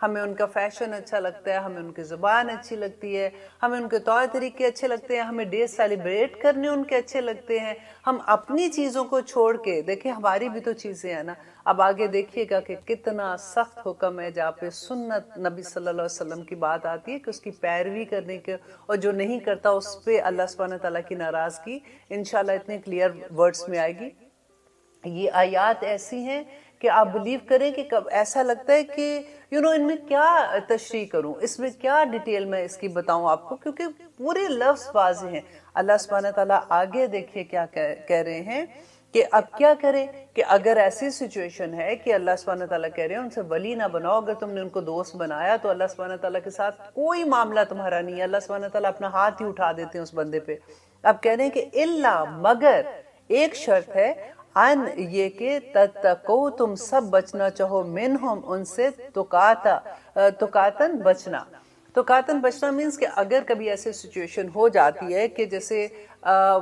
ہمیں ان کا فیشن اچھا لگتا ہے، ہمیں ان کی زبان اچھی لگتی ہے، ہمیں ان کے طور طریقے اچھے لگتے ہیں، ہمیں ڈے سیلیبریٹ کرنے ان کے اچھے لگتے ہیں. ہم اپنی چیزوں کو چھوڑ کے دیکھیں، ہماری بھی تو چیزیں ہیں نا. اب آگے دیکھیے گا کہ کتنا سخت حکم ہے جہاں پہ سنت نبی صلی اللہ علیہ وسلم کی بات آتی ہے کہ اس کی پیروی کرنے کے، اور جو نہیں کرتا اس پہ اللہ سبحانہ تعالیٰ کی ناراضگی انشاءاللہ اتنے کلیئر ورڈز میں آئے گی. یہ آیات ایسی ہیں کہ آپ بلیو کریں کہ ایسا لگتا ہے کہ ان میں کیا تشریح کروں، اس میں کیا ڈیٹیل میں اس کی بتاؤں آپ کو، کیونکہ پورے لفظ واضح ہیں. اللہ سبحانہ تعالیٰ آگے دیکھیے کیا کہہ رہے ہیں کہ اب کیا کریں کہ اگر ایسی سچویشن ہے کہ اللہ سبحانہ تعالیٰ کہہ رہے ہیں ان سے ولی نہ بناؤ. اگر تم نے ان کو دوست بنایا تو اللہ سبحانہ تعالیٰ کے ساتھ کوئی معاملہ تمہارا نہیں ہے، اللہ سبحانہ تعالیٰ اپنا ہاتھ ہی اٹھا دیتے ہیں اس بندے پہ. اب کہہ رہے ہیں کہ الا مگر ایک شرط ہے، ان یہ کہ تتقو تم سب بچنا چاہو، منہم ان سے تقاتن بچنا. تقاتن بچنا مینس کہ اگر کبھی ایسی سچویشن ہو جاتی ہے کہ جیسے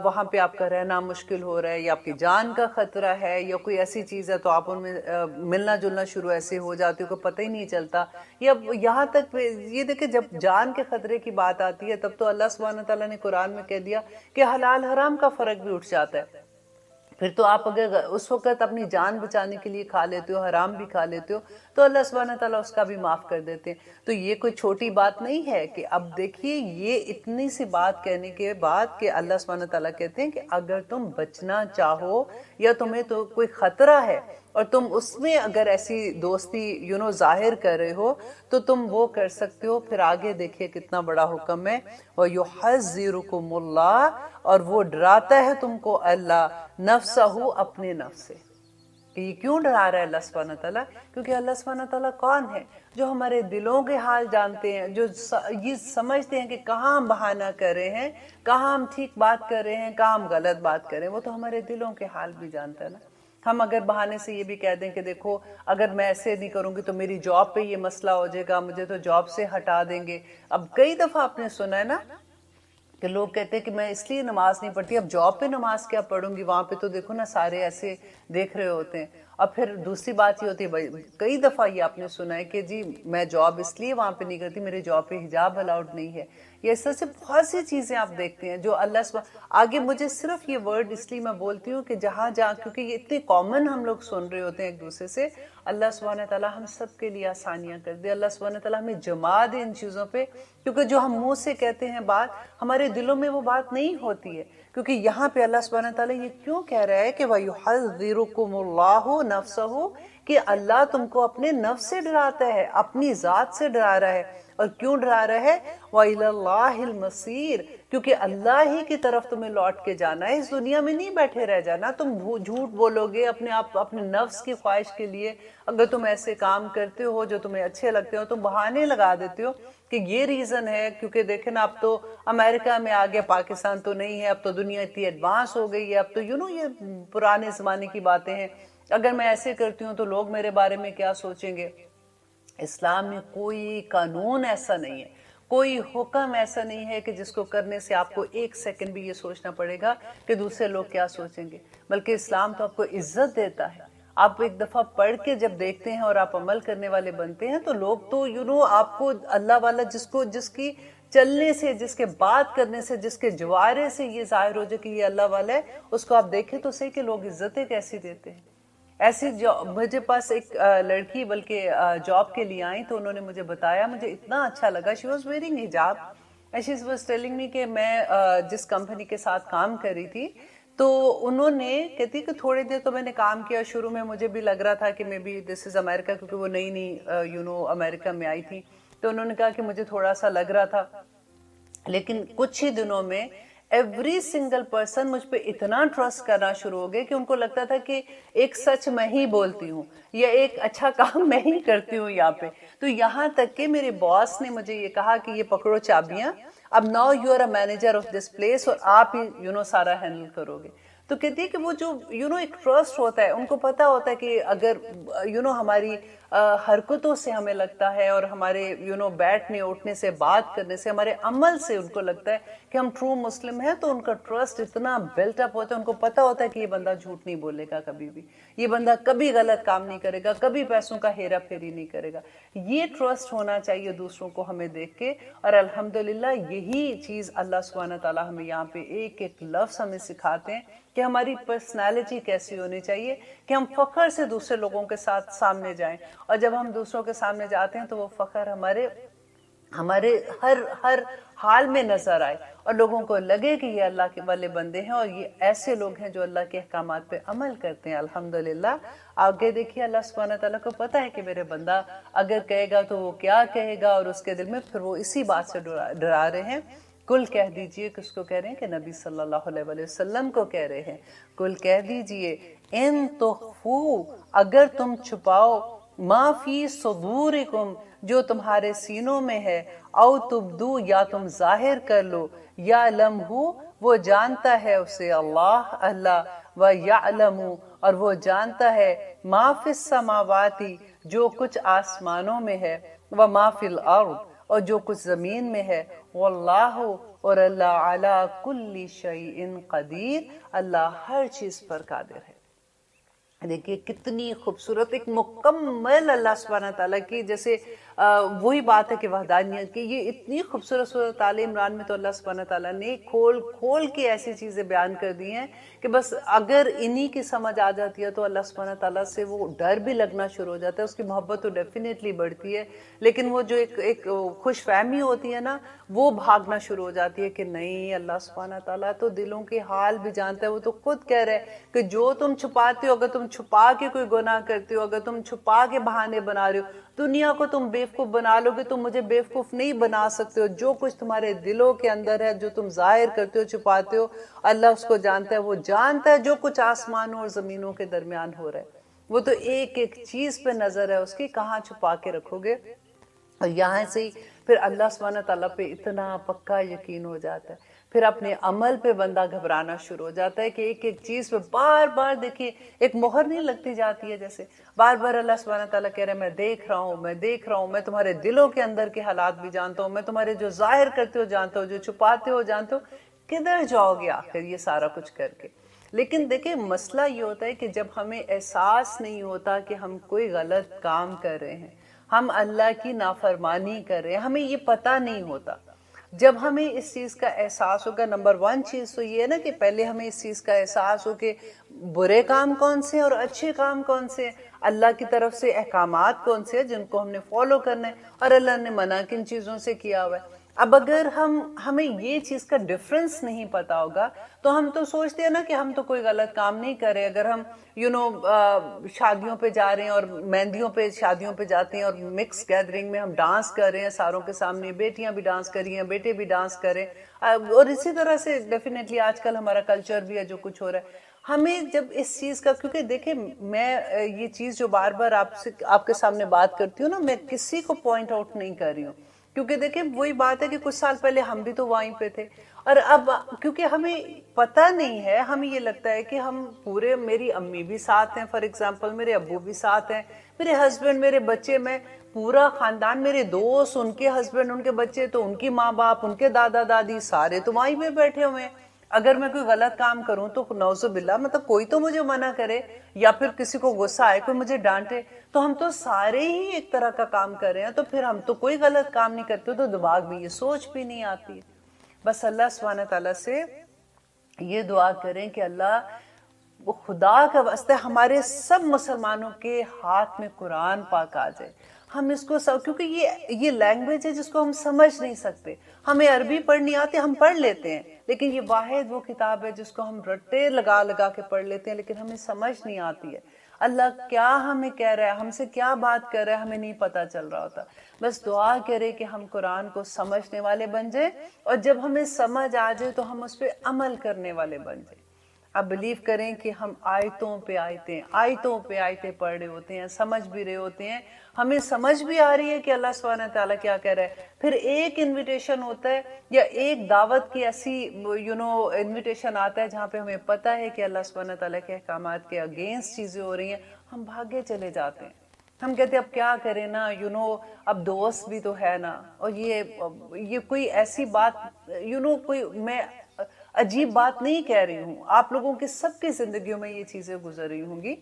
وہاں پہ آپ کا رہنا مشکل ہو رہا ہے یا آپ کی جان کا خطرہ ہے یا کوئی ایسی چیز ہے تو آپ ان میں ملنا جلنا شروع ایسے ہو جاتے ہو کہ پتہ ہی نہیں چلتا. یا یہاں تک یہ دیکھیں جب جان کے خطرے کی بات آتی ہے تب تو اللہ سبحانہ تعالیٰ نے قرآن میں کہہ دیا کہ حلال حرام کا فرق بھی اٹھ جاتا ہے. پھر تو آپ اگر اس وقت اپنی جان بچانے کے لیے کھا لیتے ہو، حرام بھی کھا لیتے ہو، تو اللہ سبحانہ تعالیٰ اس کا بھی معاف کر دیتے ہیں. تو یہ کوئی چھوٹی بات نہیں ہے کہ اب دیکھیے یہ اتنی سی بات کہنے کے بعد کہ اللہ سبحانہ تعالیٰ کہتے ہیں کہ اگر تم بچنا چاہو یا تمہیں تو کوئی خطرہ ہے اور تم اس میں اگر ایسی دوستی ظاہر کر رہے ہو تو تم وہ کر سکتے ہو. پھر آگے دیکھیے کتنا بڑا حکم ہے، وَيُحَذِّرُكُمُ اللَّهُ، اور وہ ڈراتا ہے تم کو اللہ نفسہ اپنے نفس سے. کہ یہ کیوں ڈرا رہا ہے اللہ سبحانہ تعالیٰ؟ کیونکہ اللہ سبحانہ تعالیٰ کون ہے؟ جو ہمارے دلوں کے حال جانتے ہیں، جو یہ سمجھتے ہیں کہ کہاں ہم بہانہ کر رہے ہیں، کہاں ہم ٹھیک بات کر رہے ہیں، کہاں ہم غلط بات کر رہے ہیں. وہ تو ہمارے دلوں کے حال بھی جانتا ہے نا. ہم اگر بہانے سے یہ بھی کہہ دیں کہ دیکھو اگر میں ایسے نہیں کروں گی تو میری جاب پہ یہ مسئلہ ہو جائے گا، مجھے تو جاب سے ہٹا دیں گے. اب کئی دفعہ آپ نے سنا ہے نا کہ لوگ کہتے ہیں کہ میں اس لیے نماز نہیں پڑھتی، اب جاب پہ نماز کیا پڑھوں گی، وہاں پہ تو دیکھو نا سارے ایسے دیکھ رہے ہوتے ہیں. اور پھر دوسری بات یہ ہوتی ہے، بھائی کئی دفعہ یہ آپ نے سنا ہے کہ جی میں جاب اس لیے وہاں پہ نہیں کرتی، میرے جاب پہ حجاب الاؤڈ نہیں ہے. یہ اس طرح سے بہت سی چیزیں آپ دیکھتے ہیں جو اللہ آگے مجھے صرف یہ ورڈ اس لیے میں بولتی ہوں کہ جہاں کیونکہ یہ اتنے کامن ہم لوگ سن رہے ہوتے ہیں ایک دوسرے سے. اللہ سبحانہ تعالیٰ ہم سب کے لیے آسانیاں کر دے، اللہ سبحانہ تعالیٰ ہمیں جما دے ان چیزوں پہ، کیونکہ جو ہم منہ سے کہتے ہیں بات ہمارے دلوں میں وہ بات نہیں ہوتی ہے. کیونکہ یہاں پہ اللہ سبحانہ تعالیٰ یہ کیوں کہہ رہا ہے کہ وَيُحَذِّرُكُمُ اللَّهُ نَفْسَهُ، کہ اللہ تم کو اپنے نفس سے ڈراتا ہے، اپنی ذات سے ڈرا رہا ہے. اور کیوں ڈرا رہا ہے؟ وَإِلَى اللَّهِ الْمَصِيرُ، کیونکہ اللہ ہی کی طرف تمہیں لوٹ کے جانا ہے، اس دنیا میں نہیں بیٹھے رہ جانا. تم جھوٹ بولو گے اپنے نفس کی خواہش کے لیے. اگر تم ایسے کام کرتے ہو جو تمہیں اچھے لگتے ہو، تم بہانے لگا دیتے ہو کہ یہ ریزن ہے کیونکہ دیکھیں نا اب تو امریکہ میں آگے، پاکستان تو نہیں ہے، اب تو دنیا اتنی ایڈوانس ہو گئی ہے، اب تو یہ پرانے زمانے کی باتیں ہیں. اگر میں ایسے کرتی ہوں تو لوگ میرے بارے میں کیا سوچیں گے. اسلام میں کوئی قانون ایسا نہیں ہے، کوئی حکم ایسا نہیں ہے کہ جس کو کرنے سے آپ کو ایک سیکنڈ بھی یہ سوچنا پڑے گا کہ دوسرے لوگ کیا سوچیں گے. بلکہ اسلام تو آپ کو عزت دیتا ہے. آپ ایک دفعہ پڑھ کے جب دیکھتے ہیں اور آپ عمل کرنے والے بنتے ہیں تو لوگ تو آپ کو اللہ والا جس کی چلنے سے، جس کے بات کرنے سے، جس کے جوارے سے یہ ظاہر ہو جائے کہ یہ اللہ والا ہے، اس کو آپ دیکھیں تو صحیح کہ لوگ عزتیں کیسی دیتے ہیں. ایسی مجھے پاس ایک لڑکی بلکہ جاب کے لیے آئی تو انہوں نے مجھے بتایا، مجھے اتنا اچھا لگا. شی واز ویئرنگ حجاب and she was telling me کہ میں جس کمپنی کے ساتھ کام کر رہی تھی تو انہوں نے کہتی کہ تھوڑی دیر تو میں نے کام کیا، شروع میں مجھے بھی لگ رہا تھا کہ میں بھی دس از امریکہ، کیونکہ وہ نئی امریکہ میں آئی تھی. تو انہوں نے کہا کہ مجھے تھوڑا سا لگ رہا تھا، لیکن کچھ ہی دنوں میں ایوری سنگل پرسن مجھ پہ اتنا ٹرسٹ کرنا شروع ہو گئے کہ ان کو لگتا تھا کہ ایک سچ میں ہی بولتی ہوں یا ایک اچھا کام میں ہی کرتی ہوں یہاں پہ. تو یہاں تک کہ میرے باس نے مجھے یہ کہا کہ یہ پکڑو چابیاں، اب now you are a manager of this place, اور آپ ہی سارا ہینڈل کرو گے. تو کہتی ہے کہ وہ جو ایک ٹرسٹ ہوتا ہے، ان کو پتہ ہوتا ہے کہ اگر ہماری حرکتوں سے ہمیں لگتا ہے اور ہمارے بیٹھنے اٹھنے سے، بات کرنے سے، ہمارے عمل سے ان کو لگتا ہے کہ ہم ٹرو مسلم ہیں، تو ان کا ٹرسٹ اتنا بلٹ اپ ہوتا ہے، ان کو پتہ ہوتا ہے کہ یہ بندہ جھوٹ نہیں بولے گا کبھی بھی، یہ بندہ کبھی غلط کام نہیں کرے گا، کبھی پیسوں کا ہیرا پھیری نہیں کرے گا. یہ ٹرسٹ ہونا چاہیے دوسروں کو ہمیں دیکھ کے. اور الحمدللہ یہی چیز اللہ سبحانہ تعالیٰ ہمیں یہاں پہ ایک ایک لفظ ہمیں سکھاتے ہیں کہ ہماری پرسنالٹی کیسی ہونی چاہیے کہ ہم فخر سے دوسرے لوگوں کے ساتھ سامنے جائیں. اور جب ہم دوسروں کے سامنے جاتے ہیں تو وہ فخر ہمارے ہر حال میں نظر آئے اور لوگوں کو لگے کہ یہ اللہ کے والے بندے ہیں اور یہ ایسے لوگ ہیں جو اللہ کے احکامات پہ عمل کرتے ہیں. الحمدللہ آگے دیکھیے اللہ سبحانہ تعالیٰ کو پتہ ہے کہ میرے بندہ اگر کہے گا تو وہ کیا کہے گا، اور اس کے دل میں پھر وہ اسی بات سے ڈرا رہے ہیں. کل کہہ دیجئے، کس کو کہہ رہے ہیں؟ کہ نبی صلی اللہ علیہ وسلم کو کہہ رہے ہیں. کل کہہ دیجئے ان تخفو، اگر تم چھپاؤ، ما فی صدورکم، جو تمہارے سینوں میں ہے، او تبدو، یا تم ظاہر کر لو، یعلمہ، وہ جانتا ہے اسے اللہ، ویعلم، اور وہ جانتا ہے ما فی السماوات، جو کچھ آسمانوں میں ہے، وما فی الارض، اور جو کچھ زمین میں ہے، واللہ، اور اللہ، علی کل شیء قدیر، اللہ ہر چیز پر قادر ہے. دیکھیے کتنی خوبصورت ایک مکمل اللہ سبحانہ تعالیٰ کی، جیسے وہی بات ہے کہ وحدانیت کی، یہ اتنی خوبصورت سورۃ آل عمران میں تو اللہ سبحانہ تعالیٰ نے کھول کے ایسی چیزیں بیان کر دی ہیں کہ بس اگر انہی کی سمجھ آ جاتی ہے تو اللہ سبحانہ تعالیٰ سے وہ ڈر بھی لگنا شروع ہو جاتا ہے. اس کی محبت تو ڈیفینیٹلی بڑھتی ہے، لیکن وہ جو ایک خوش فہمی ہوتی ہے نا، وہ بھاگنا شروع ہو جاتی ہے کہ نہیں، اللہ سبحانہ تعالیٰ تو دلوں کے حال بھی جانتا ہے. وہ تو خود کہہ رہے ہیں کہ جو تم چھپاتے ہو، اگر تم چھپا کے کوئی گناہ کرتے ہو، اگر تم چھپا کے بہانے بنا رہے ہو، دنیا کو تم بیوقوف بنا لو گے، تم مجھے بیوقوف نہیں بنا سکتے ہو. جو کچھ تمہارے دلوں کے اندر ہے، جو تم ظاہر کرتے ہو، چھپاتے ہو، اللہ اس کو جانتا ہے. وہ جانتا ہے جو کچھ آسمانوں اور زمینوں کے درمیان ہو رہا ہے. وہ تو ایک ایک چیز پہ نظر ہے اس کی، کہاں چھپا کے رکھو گے. اور یہاں سے ہی پھر اللہ سبحانہ تعالیٰ پہ اتنا پکا یقین ہو جاتا ہے. پھر اپنے عمل پہ بندہ گھبرانا شروع ہو جاتا ہے کہ ایک ایک چیز پہ بار بار دیکھیے ایک مہر نہیں لگتی جاتی ہے، جیسے بار بار اللہ سبحانہ تعالیٰ کہہ رہے ہیں میں دیکھ رہا ہوں، میں تمہارے دلوں کے اندر کے حالات بھی جانتا ہوں، میں تمہارے جو ظاہر کرتے ہو جانتا ہوں، جو چھپاتے ہو جانتا ہوں. کدھر جاؤ گے آخر یہ سارا کچھ کر کے؟ لیکن دیکھیں مسئلہ یہ ہوتا ہے کہ جب ہمیں احساس نہیں ہوتا کہ ہم کوئی غلط کام کر رہے ہیں، ہم اللہ کی نافرمانی کر رہے ہیں، ہمیں یہ پتہ نہیں ہوتا. جب ہمیں اس چیز کا احساس ہوگا، نمبر 1 چیز تو یہ ہے نا کہ پہلے ہمیں اس چیز کا احساس ہو کہ برے کام کون سے اور اچھے کام کون سے، اللہ کی طرف سے احکامات کون سے جن کو ہم نے فالو کرنا ہے، اور اللہ نے منع کن چیزوں سے کیا ہوا ہے. اب اگر ہمیں یہ چیز کا ڈفرنس نہیں پتا ہوگا تو ہم تو سوچتے ہیں نا کہ ہم تو کوئی غلط کام نہیں کر رہے. اگر ہم شادیوں پہ جا رہے ہیں اور مہندیوں پہ شادیوں پہ جاتے ہیں اور مکس گیدرنگ میں ہم ڈانس کر رہے ہیں ساروں کے سامنے، بیٹیاں بھی ڈانس کر رہی ہیں، بیٹے بھی ڈانس کر رہے ہیں، اور اسی طرح سے ڈیفینیٹلی آج کل ہمارا کلچر بھی ہے جو کچھ ہو رہا ہے. ہمیں جب اس چیز کا، کیونکہ دیکھیں میں یہ چیز جو بار بار آپ کے سامنے بات کرتی ہوں نا، میں کسی کو پوائنٹ آؤٹ نہیں کر رہی ہوں، کیونکہ دیکھیں وہی بات ہے کہ کچھ سال پہلے ہم بھی تو وہیں پہ تھے، اور اب کیونکہ ہمیں پتہ نہیں ہے، ہمیں یہ لگتا ہے کہ ہم پورے، میری امی بھی ساتھ ہیں فار ایگزامپل، میرے ابو بھی ساتھ ہیں، میرے ہسبینڈ، میرے بچے، میں پورا خاندان، میرے دوست، ان کے ہسبینڈ، ان کے بچے، تو ان کی ماں باپ، ان کے دادا دادی، سارے تو وہیں پہ بیٹھے ہوئے ہیں. اگر میں کوئی غلط کام کروں تو نعوذ باللہ، مطلب کوئی تو مجھے منع کرے یا پھر کسی کو غصہ آئے، کوئی مجھے ڈانٹے، تو ہم تو سارے ہی ایک طرح کا کام کر رہے ہیں، تو پھر ہم تو کوئی غلط کام نہیں کرتے، تو دماغ میں یہ سوچ بھی نہیں آتی. بس اللہ سبحانہ تعالیٰ سے یہ دعا کریں کہ اللہ وہ خدا کا واسطہ ہمارے سب مسلمانوں کے ہاتھ میں قرآن پاک آ جائے. ہم اس کو کیونکہ یہ لینگویج ہے جس کو ہم سمجھ نہیں سکتے. ہمیں عربی پڑھنی آتی، ہم پڑھ لیتے ہیں، لیکن یہ واحد وہ کتاب ہے جس کو ہم رٹے لگا لگا کے پڑھ لیتے ہیں، لیکن ہمیں سمجھ نہیں آتی ہے. اللہ کیا ہمیں کہہ رہا ہے، ہم سے کیا بات کر رہا ہے، ہمیں نہیں پتہ چل رہا ہوتا. بس دعا کرے کہ ہم قرآن کو سمجھنے والے بن جائیں، اور جب ہمیں سمجھ آ جائے تو ہم اس پہ عمل کرنے والے بن جائیں. آپ بلیو کریں کہ ہم آیتوں پہ آیتیں پڑھ رہے ہوتے ہیں، سمجھ بھی رہے ہوتے ہیں، ہمیں سمجھ بھی آ رہی ہے کہ اللہ سبحانہ تعالیٰ کیا کہہ رہا ہے، پھر ایک انویٹیشن ہوتا ہے یا ایک دعوت کی ایسی انویٹیشن آتا ہے جہاں پہ ہمیں پتہ ہے کہ اللہ سبحانہ تعالیٰ کے احکامات کے اگینسٹ چیزیں ہو رہی ہیں، ہم بھاگے چلے جاتے ہیں، ہم کہتے ہیں اب کیا کریں نا، اب دوست بھی تو ہے نا، اور یہ کوئی ایسی بات کوئی میں عجیب بات نہیں کہہ رہی ہوں، آپ لوگوں کی سب کی زندگیوں میں یہ چیزیں گزر رہی ہوں گی۔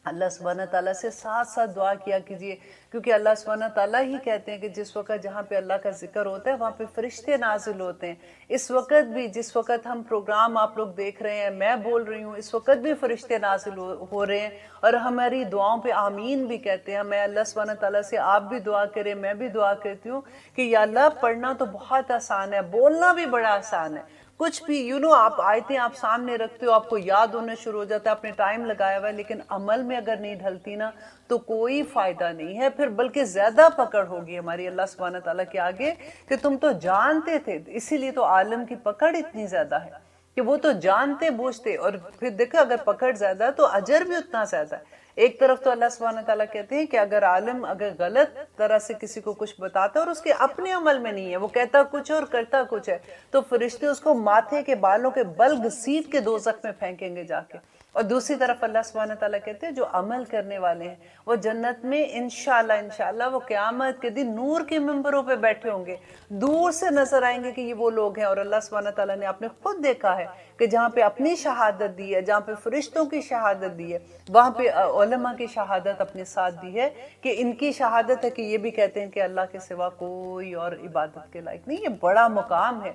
اللہ سبحانہ تعالیٰ سے ساتھ ساتھ دعا کیا کیجیے، کیونکہ اللہ سبحانہ تعالیٰ ہی کہتے ہیں کہ جس وقت جہاں پہ اللہ کا ذکر ہوتا ہے وہاں پہ فرشتے نازل ہوتے ہیں۔ اس وقت بھی جس وقت ہم پروگرام آپ لوگ دیکھ رہے ہیں، میں بول رہی ہوں، اس وقت بھی فرشتے نازل ہو رہے ہیں اور ہماری دعاؤں پہ آمین بھی کہتے ہیں۔ میں اللہ سبحانہ تعالیٰ سے آپ بھی دعا کریں، میں بھی دعا کرتی ہوں کہ یا اللہ پڑھنا تو بہت آسان ہے، بولنا بھی بڑا آسان ہے، کچھ بھی آپ آیتیں آپ سامنے رکھتے ہو، آپ کو یاد ہونے شروع ہو جاتا ہے، آپ نے ٹائم لگایا ہوا ہے، لیکن عمل میں اگر نہیں ڈھلتی نا تو کوئی فائدہ نہیں ہے، پھر بلکہ زیادہ پکڑ ہوگی ہماری اللہ سبحانہ تعالیٰ کے آگے کہ تم تو جانتے تھے، اسی لیے تو عالم کی پکڑ اتنی زیادہ ہے کہ وہ تو جانتے بوجھتے، اور پھر دیکھو اگر پکڑ زیادہ ہے تو اجر بھی اتنا زیادہ ہے۔ ایک طرف تو اللہ سبحانہ تعالیٰ کہتے ہیں کہ اگر عالم اگر غلط طرح سے کسی کو کچھ بتاتا ہے اور اس کے اپنے عمل میں نہیں ہے، وہ کہتا کچھ ہے اور کرتا کچھ ہے، تو فرشتے اس کو ماتھے کے بالوں کے بل گھسیٹ کے دوزخ میں پھینکیں گے جا کے۔ اور دوسری طرف اللہ سبحانہ تعالیٰ کہتے ہیں جو عمل کرنے والے ہیں وہ جنت میں انشاءاللہ وہ قیامت کے دن نور کے ممبروں پہ بیٹھے ہوں گے، دور سے نظر آئیں گے کہ یہ وہ لوگ ہیں۔ اور اللہ سبحانہ تعالیٰ نے آپ نے خود دیکھا ہے کہ جہاں پہ اپنی شہادت دی ہے، جہاں پہ فرشتوں کی شہادت دی ہے، وہاں پہ علماء کی شہادت اپنے ساتھ دی ہے کہ ان کی شہادت ہے کہ یہ بھی کہتے ہیں کہ اللہ کے سوا کوئی اور عبادت کے لائق نہیں۔ یہ بڑا مقام ہے،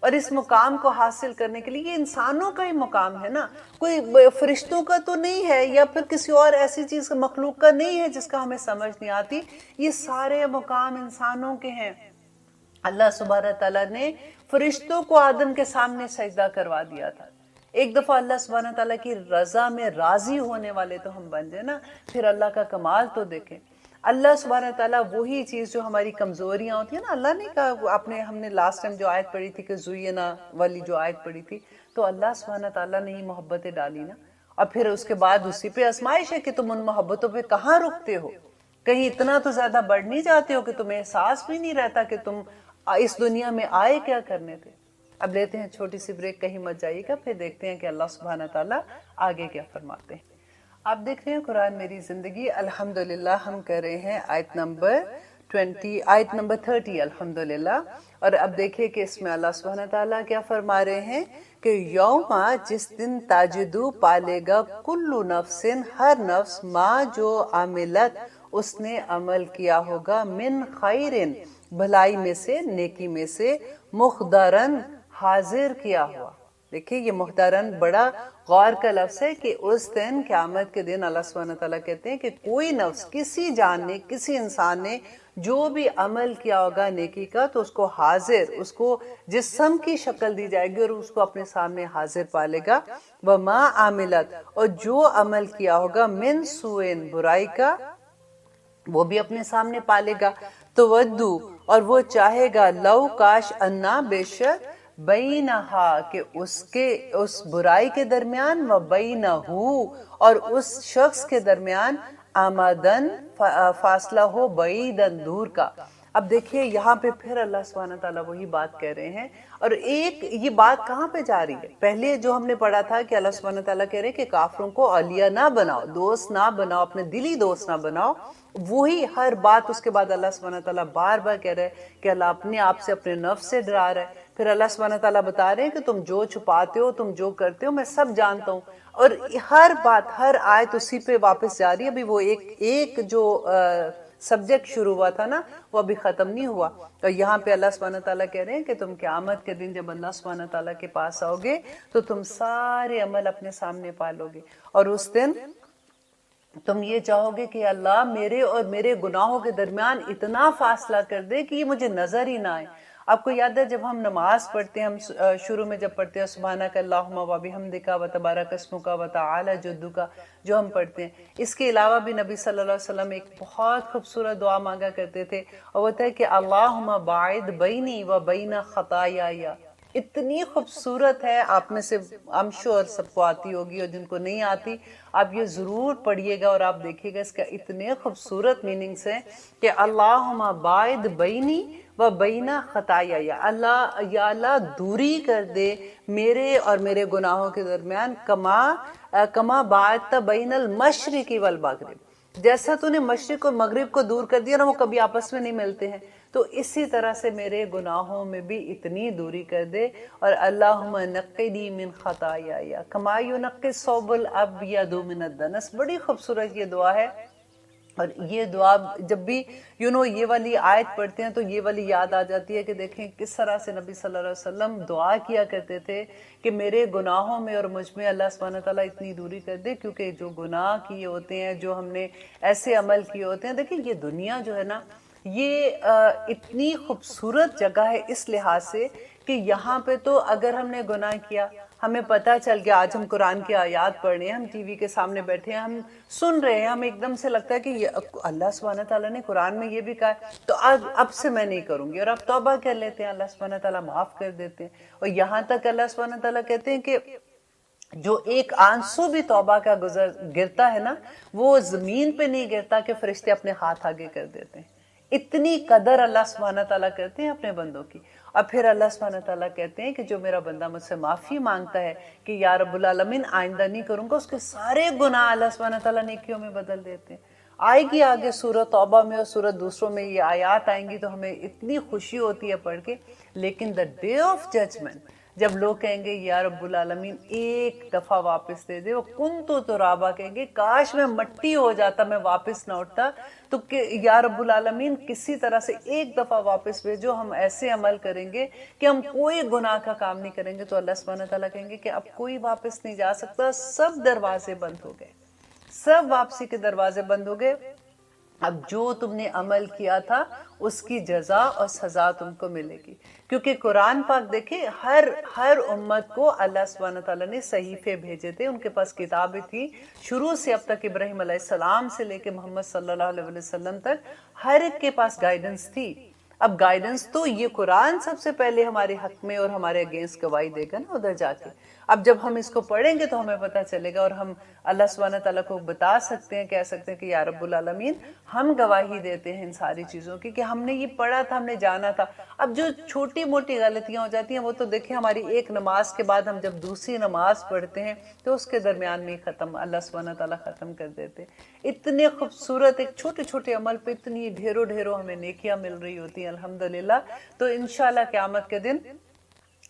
اور اس مقام کو حاصل کرنے کے لیے یہ انسانوں کا ہی مقام ہے نا، کوئی فرشتوں کا تو نہیں ہے یا پھر کسی اور ایسی چیز کا مخلوق کا نہیں ہے جس کا ہمیں سمجھ نہیں آتی، یہ سارے مقام انسانوں کے ہیں۔ اللہ سبحانہ تعالیٰ نے فرشتوں کو آدم کے سامنے سجدہ کروا دیا تھا۔ ایک دفعہ اللہ سبحانہ تعالیٰ کی رضا میں راضی ہونے والے تو ہم بن جائیں نا، پھر اللہ کا کمال تو دیکھیں۔ اللہ سبحانہ تعالیٰ وہی چیز جو ہماری کمزوریاں ہوتی ہیں نا، اللہ نے کہا، ہم نے لاسٹ ٹائم جو آیت پڑھی تھی کہ زینا والی جو آیت پڑھی تھی، تو اللہ سبحانہ تعالیٰ نے ہی محبتیں ڈالی نا، اور پھر اس کے بعد اسی پہ آزمائش ہے کہ تم ان محبتوں پہ کہاں رکتے ہو، کہیں اتنا تو زیادہ بڑھ نہیں جاتے ہو کہ تمہیں احساس بھی نہیں رہتا کہ تم اس دنیا میں آئے کیا کرنے تھے۔ اب لیتے ہیں چھوٹی سی بریک، کہیں مت جائیے گا، پھر دیکھتے ہیں کہ اللہ سبحانہ تعالیٰ آگے کیا فرماتے ہیں۔ آپ دیکھ رہے ہیں قرآن میری زندگی، الحمدللہ ہم کر رہے ہیں آیت نمبر 30 الحمدللہ، اور اب دیکھیں کہ اس میں اللہ سبحانہ تعالیٰ کیا فرما رہے ہیں کہ یوما، جس دن تاجدو پالے گا کلو نفس، ہر نفس، ماں جو عاملت اس نے عمل کیا ہوگا، من خیرن بھلائی میں سے، نیکی میں سے، مخدرن حاضر کیا ہوا۔ دیکھیں یہ محترم بڑا غور کا لفظ ہے کہ اس دن قیامت کے دن اللہ سبحانہ تعالیٰ کہتے ہیں کہ کوئی نفس، کسی جان نے، کسی انسان نے جو بھی عمل کیا ہوگا نیکی کا، تو اس کو حاضر، اس کو جسم کی شکل دی جائے گی اور اس کو اپنے سامنے حاضر پالے گا۔ وما عاملت، اور جو عمل کیا ہوگا، من سوئن، برائی کا، وہ بھی اپنے سامنے پالے گا۔ تودو، اور وہ چاہے گا، لو کاش، انا، بے شک، بینہا، کہ اس برائی کے درمیان، و بینہو، اور اس شخص کے درمیان، آمدن، فاصلہ ہو، بعیدن، دور کا۔ اب دیکھیے یہاں پہ پھر اللہ سبحانہ تعالیٰ وہی بات کہہ رہے ہیں، اور ایک یہ بات کہاں پہ جا رہی ہے؟ پہلے جو ہم نے پڑھا تھا کہ اللہ سبحانہ تعالیٰ کہہ رہے ہیں کہ کافروں کو اولیاء نہ بناؤ، دوست نہ بناؤ، اپنے دلی دوست نہ بناؤ، وہی ہر بات اس کے بعد اللہ سبحانہ تعالیٰ بار بار کہہ رہے ہیں کہ اللہ اپنے آپ سے، اپنے نفس سے ڈرا رہا ہے۔ پھر اللہ سبحانہ تعالیٰ بتا رہے ہیں کہ تم جو چھپاتے ہو، تم جو کرتے ہو، میں سب جانتا ہوں، اور ہر بات، ہر آیت اسی پہ واپس جا رہی ہے۔ ابھی وہ ایک جو سبجیکٹ شروع ہوا تھا نا، وہ ابھی ختم نہیں ہوا، اور یہاں پہ اللہ سبحانہ تعالیٰ کہہ رہے ہیں کہ تم قیامت کے دن جب اللہ سبحانہ تعالیٰ کے پاس آؤ گے تو تم سارے عمل اپنے سامنے پالو گے، اور اس دن تم یہ چاہو گے کہ اللہ میرے اور میرے گناہوں کے درمیان اتنا فاصلہ کر دے کہ یہ مجھے نظر ہی نہ آئے۔ آپ کو یاد ہے جب ہم نماز پڑھتے ہیں، ہم شروع میں جب پڑھتے ہیں سبحانک اللہم و بحمدک و تبارک اسمک و تعالی جدک، جو ہم پڑھتے ہیں، اس کے علاوہ بھی نبی صلی اللہ علیہ وسلم ایک بہت خوبصورت دعا مانگا کرتے تھے، اور وہ تھا کہ اللہم باعد بینی و بین خطایایا، اتنی خوبصورت ہے، آپ میں سے I'm sure سب کو آتی ہوگی، اور جن کو نہیں آتی آپ یہ ضرور پڑھیے گا اور آپ دیکھیے گا اس کا اتنے خوبصورت میننگس ہیں کہ اللہم باعد بینی و بینا خطایا، یا اللہ دوری کر دے میرے اور میرے گناہوں کے درمیان، کما باعدت بین المشرق والمغرب، جیسا تو نے مشرق اور مغرب کو دور کر دیا نا، وہ کبھی آپس میں نہیں ملتے ہیں، تو اسی طرح سے میرے گناہوں میں بھی اتنی دوری کر دے۔ اور اللہم نقنی من خطایا کما ینقی الثوب الابیض من الدنس، بڑی خوبصورت یہ دعا ہے۔ اور یہ دعا جب بھی یہ والی آیت پڑھتے ہیں تو یہ والی یاد آ جاتی ہے کہ دیکھیں کس طرح سے نبی صلی اللہ علیہ وسلم دعا کیا کرتے تھے کہ میرے گناہوں میں اور مجھ میں اللہ سبحانہ تعالیٰ اتنی دوری کر دے، کیونکہ جو گناہ کیے ہوتے ہیں، جو ہم نے ایسے عمل کیے ہوتے ہیں، دیکھیں یہ دنیا جو ہے نا، یہ اتنی خوبصورت جگہ ہے اس لحاظ سے کہ یہاں پہ تو اگر ہم نے گناہ کیا، ہمیں پتہ چل گیا، آج ہم قرآن کی آیات پڑھ رہے ہیں، ہم ٹی وی کے سامنے بیٹھے ہیں، ہم سن رہے ہیں، ہم ایک دم سے لگتا ہے کہ یہ اللہ سبحانہ تعالیٰ نے قرآن میں یہ بھی کہا ہے، تو اب سے میں نہیں کروں گی، اور اب توبہ کر لیتے ہیں، اللہ سبحانہ تعالیٰ معاف کر دیتے ہیں۔ اور یہاں تک اللہ سبحانہ تعالیٰ کہتے ہیں کہ جو ایک آنسو بھی توبہ کا گرتا ہے نا، وہ زمین پہ نہیں گرتا کہ فرشتے اپنے ہاتھ آگے کر دیتے ہیں۔ اتنی قدر اللہ سبحانہ تعالیٰ کرتے ہیں اپنے بندوں کی۔ اور پھر اللہ سبحانہ تعالیٰ کہتے ہیں کہ جو میرا بندہ مجھ سے معافی مانگتا ہے کہ یا رب العالمین آئندہ نہیں کروں گا، اس کے سارے گناہ اللہ سبحانہ تعالیٰ نیکیوں میں بدل دیتے ہیں۔ آئے گی آگے سورۃ توبہ میں اور سورۃ دوسروں میں یہ آیات آئیں گی تو ہمیں اتنی خوشی ہوتی ہے پڑھ کے، لیکن دا ڈے آف ججمنٹ جب لوگ کہیں گے یا رب العالمین ایک دفعہ واپس دے دے، وہ کنتو ترابا کہیں گے کاش میں مٹی ہو جاتا، میں واپس نہ اٹھتا، تو کہ یا رب العالمین کسی طرح سے ایک دفعہ واپس بھیجو، ہم ایسے عمل کریں گے کہ ہم کوئی گناہ کا کام نہیں کریں گے۔ تو اللہ سبحانہ تعالیٰ کہیں گے کہ اب کوئی واپس نہیں جا سکتا، سب دروازے بند ہو گئے، سب واپسی کے دروازے بند ہو گئے، اب جو تم نے عمل کیا تھا اس کی جزا اور سزا تم کو ملے گی۔ کیونکہ قرآن پاک دیکھیں ہر امت کو اللہ سبحانہ تعالیٰ نے صحیفے بھیجے تھے، ان کے پاس کتابیں تھی، شروع سے اب تک ابراہیم علیہ السلام سے لے کے محمد صلی اللہ علیہ وسلم تک ہر ایک کے پاس گائیڈنس تھی۔ اب گائیڈنس تو یہ قرآن سب سے پہلے ہمارے حق میں اور ہمارے اگینسٹ گواہی دے گا نا ادھر جا کے۔ اب جب ہم اس کو پڑھیں گے تو ہمیں پتہ چلے گا اور ہم اللہ سبحانہ تعالیٰ کو بتا سکتے ہیں، کہہ سکتے ہیں کہ یا رب العالمین ہم گواہی دیتے ہیں ان ساری چیزوں کی کہ ہم نے یہ پڑھا تھا، ہم نے جانا تھا۔ اب جو چھوٹی موٹی غلطیاں ہو جاتی ہیں وہ تو دیکھیں ہماری ایک نماز کے بعد ہم جب دوسری نماز پڑھتے ہیں تو اس کے درمیان میں ختم اللہ سبحانہ تعالیٰ ختم کر دیتے۔ اتنے خوبصورت ایک چھوٹے چھوٹے عمل پہ اتنی ڈھیروں ہمیں نیکیاں مل رہی ہوتی ہیں الحمدللہ۔ تو انشاءاللہ قیامت کے دن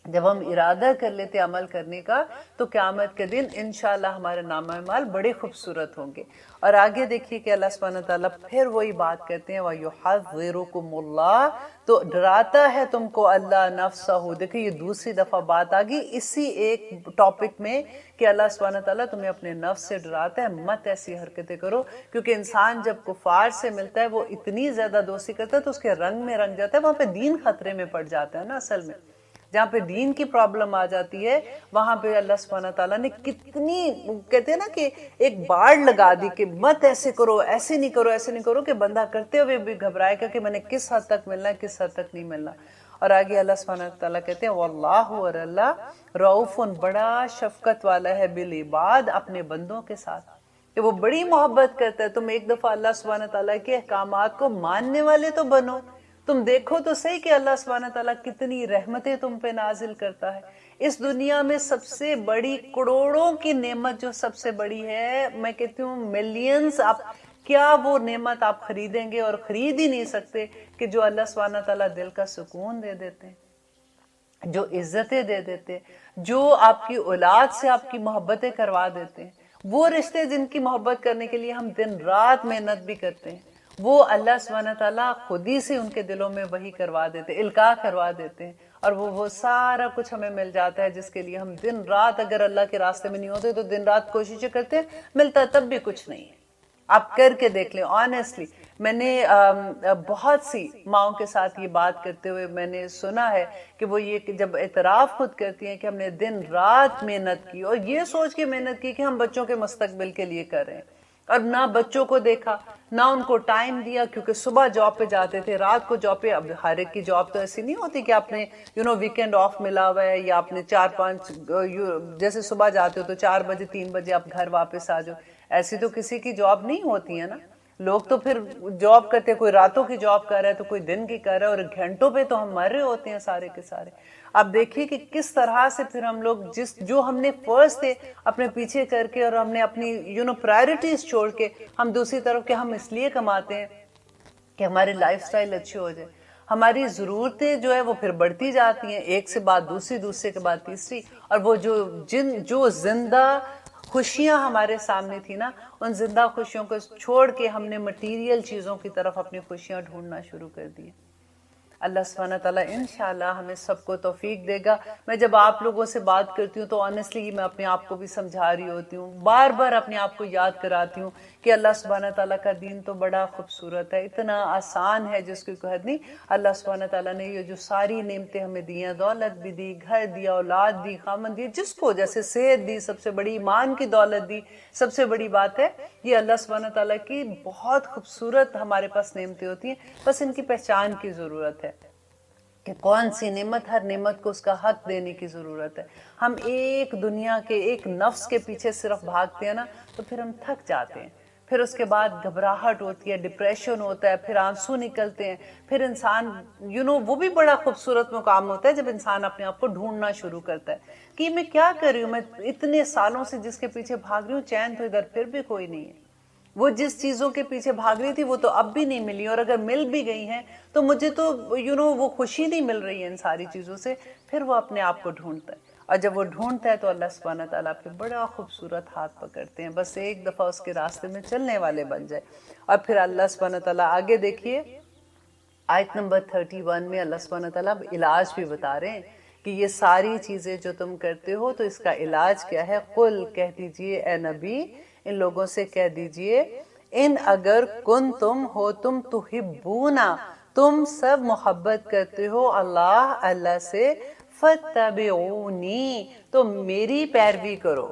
جب ہم ارادہ کر لیتے عمل کرنے کا تو قیامت کے دن انشاءاللہ ہمارے نامہ اعمال بڑے خوبصورت ہوں گے۔ اور آگے دیکھیے کہ اللہ سبحانہ تعالیٰ پھر وہی بات کرتے ہیں وَيُحَذِّرُكُمُ اللَّهُ، تو ڈراتا ہے تم کو اللہ نفسہ۔ دیکھیں یہ دوسری دفعہ بات آ گئی اسی ایک ٹاپک میں کہ اللہ سبحانہ تعالیٰ تمہیں اپنے نفس سے ڈراتا ہے، مت ایسی حرکتیں کرو، کیونکہ انسان جب کفار سے ملتا ہے وہ اتنی زیادہ دوستی کرتا ہے تو اس کے رنگ میں رنگ جاتا ہے، وہاں پہ دین خطرے میں پڑ جاتا ہے نا۔ اصل میں جہاں پہ دین کی پرابلم آ جاتی ہے وہاں پہ اللہ سبحانہ تعالیٰ نے کتنی کہتے ہیں نا کہ ایک باڑ لگا دی کہ مت ایسے کرو، ایسے نہیں کرو، ایسے نہیں کرو، کہ بندہ کرتے ہوئے بھی گھبرائے گا کہ میں نے کس حد تک ملنا ہے، کس حد تک نہیں ملنا۔ اور آگے اللہ سبحانہ تعالیٰ کہتے ہیں واللہ، اور اللہ رؤوف بڑا شفقت والا ہے بالعباد، اپنے بندوں کے ساتھ، کہ وہ بڑی محبت کرتا ہے۔ تم ایک دفعہ اللہ سبحانہ تعالیٰ کے احکامات کو ماننے والے تو بنو، تم دیکھو تو صحیح کہ اللہ سبحانہ تعالیٰ کتنی رحمتیں تم پہ نازل کرتا ہے۔ اس دنیا میں سب سے بڑی کروڑوں کی نعمت جو سب سے بڑی ہے، میں کہتی ہوں ملینز، آپ کیا وہ نعمت آپ خریدیں گے اور خرید ہی نہیں سکتے کہ جو اللہ سبحانہ تعالیٰ دل کا سکون دے دیتے ہیں، جو عزتیں دے دیتے ہیں، جو آپ کی اولاد سے آپ کی محبتیں کروا دیتے ہیں، وہ رشتے جن کی محبت کرنے کے لیے ہم دن رات محنت بھی کرتے ہیں، وہ اللہ سبحانہ تعالیٰ خود ہی سے ان کے دلوں میں وہی کروا دیتے، القاء کروا دیتے ہیں، اور وہ سارا کچھ ہمیں مل جاتا ہے جس کے لیے ہم دن رات، اگر اللہ کے راستے میں نہیں ہوتے تو دن رات کوششیں کرتے ہیں، ملتا تب بھی کچھ نہیں ہے۔ آپ کر کے دیکھ لیں آنیسٹلی، میں نے بہت سی ماؤں کے ساتھ یہ بات کرتے ہوئے میں نے سنا ہے کہ وہ یہ کہ جب اعتراف خود کرتی ہیں کہ ہم نے دن رات محنت کی اور یہ سوچ کے محنت کی کہ ہم بچوں کے مستقبل کے لیے کر رہے ہیں، اور نہ بچوں کو دیکھا، نہ ان کو ٹائم دیا، کیونکہ صبح جاب پہ جاتے تھے، رات کو جاب پہ. اب ہر ایک کی جاب تو ایسی نہیں ہوتی کہ آپ نے ویکینڈ آف ملا ہوا ہے، یا آپ نے 4-5 جیسے صبح جاتے ہو تو 4 بجے 3 بجے آپ گھر واپس آ جاؤ. ایسی تو کسی کی جاب نہیں ہوتی ہے نا. لوگ تو پھر جاب کرتے، کوئی راتوں کی جاب کر رہا ہے تو کوئی دن کی کر رہا ہے، اور گھنٹوں پہ تو ہم مر رہے ہوتے ہیں سارے کے سارے. اب دیکھیے کہ کس طرح سے پھر ہم لوگ جو ہم نے فرض تھے اپنے پیچھے کر کے، اور ہم نے اپنی پرائرٹیز چھوڑ کے ہم دوسری طرف کے ہم اس لیے کماتے ہیں کہ ہماری لائف سٹائل اچھی ہو جائے. ہماری ضرورتیں جو ہے وہ پھر بڑھتی جاتی ہیں، ایک سے بعد دوسری، دوسرے کے بعد تیسری. اور وہ جو زندہ خوشیاں ہمارے سامنے تھی نا، ان زندہ خوشیوں کو چھوڑ کے ہم نے مٹیریل چیزوں کی طرف اپنی خوشیاں ڈھونڈنا شروع کر دی. اللہ سبحانہ تعالیٰ انشاءاللہ ہمیں سب کو توفیق دے گا. میں جب آپ لوگوں سے بات کرتی ہوں تو آنیسٹلی میں اپنے آپ کو بھی سمجھا رہی ہوتی ہوں، بار بار اپنے آپ کو یاد کراتی ہوں کہ اللہ سبحانہ تعالیٰ کا دین تو بڑا خوبصورت ہے، اتنا آسان ہے جس کی کوئی حد نہیں. اللہ سبحانہ تعالیٰ نے یہ جو ساری نعمتیں ہمیں دی ہیں، دولت بھی دی، گھر دیا، اولاد دی، خامن دی، جس کو جیسے صحت دی، سب سے بڑی ایمان کی دولت دی، سب سے بڑی بات ہے یہ اللہ سبحانہ تعالیٰ کی بہت خوبصورت ہمارے پاس نعمتیں ہوتی ہیں. بس ان کی پہچان کی ضرورت ہے کہ کون سی نعمت، ہر نعمت کو اس کا حق دینے کی ضرورت ہے. ہم ایک دنیا کے ایک نفس کے پیچھے صرف بھاگتے ہیں نا تو پھر ہم تھک جاتے ہیں، پھر اس کے بعد گھبراہٹ ہوتی ہے، ڈپریشن ہوتا ہے، پھر آنسو نکلتے ہیں. پھر انسان وہ بھی بڑا خوبصورت مقام ہوتا ہے جب انسان اپنے آپ کو ڈھونڈنا شروع کرتا ہے کہ میں کیا کر رہی ہوں، میں اتنے سالوں سے جس کے پیچھے بھاگ رہی ہوں، چین تو ادھر پھر بھی کوئی نہیں ہے. وہ جس چیزوں کے پیچھے بھاگ رہی تھی وہ تو اب بھی نہیں ملی، اور اگر مل بھی گئی ہیں تو مجھے تو وہ خوشی نہیں مل رہی ہے ان ساری چیزوں سے. پھر وہ اپنے آپ کو ڈھونڈتا ہے، اور جب وہ ڈھونڈتا ہے تو اللہ سبحانہ تعالیٰ پہ بڑا خوبصورت ہاتھ پکڑتے ہیں، بس ایک دفعہ اس کے راستے میں چلنے والے بن جائے. اور پھر اللہ سبحانہ تعالیٰ آگے دیکھیے آیت نمبر 31 میں اللہ سبحانہ تعالیٰ علاج بھی بتا رہے ہیں کہ یہ ساری چیزیں جو تم کرتے ہو تو اس کا علاج کیا ہے. قل کہہ دیجئے اے نبی، ان لوگوں سے کہہ دیجئے، ان اگر تم تحبونا، تم سب محبت کرتے ہو اللہ سے، فتبعونی، تو میری پیروی کرو.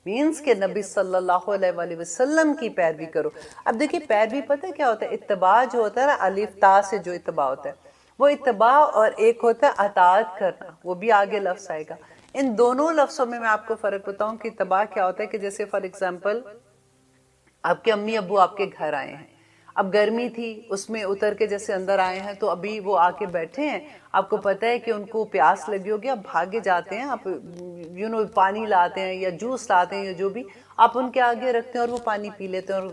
مینس کہ نبی صلی اللہ علیہ وآلہ وسلم کی پیروی کرو. اب دیکھیں پیروی پتہ کیا ہوتا ہے؟ اتباع جو ہوتا ہے نا، الف تا سے جو اتباع ہوتا ہے وہ اتباع، اور ایک ہوتا ہے اطاعت کرنا، وہ بھی آگے لفظ آئے گا. ان دونوں لفظوں میں آپ کو فرق بتاؤں کہ اتباع کیا ہوتا ہے کہ جیسے فار ایگزامپل آپ کے امی ابو آپ کے گھر آئے ہیں، اب گرمی تھی اس میں اتر کے جیسے اندر آئے ہیں تو ابھی وہ آ کے بیٹھے ہیں، آپ کو پتہ ہے کہ ان کو پیاس لگی ہوگی، آپ بھاگے جاتے ہیں، آپ پانی لاتے ہیں یا جوس لاتے ہیں یا جو بھی، آپ ان کے آگے رکھتے ہیں اور وہ پانی پی لیتے ہیں اور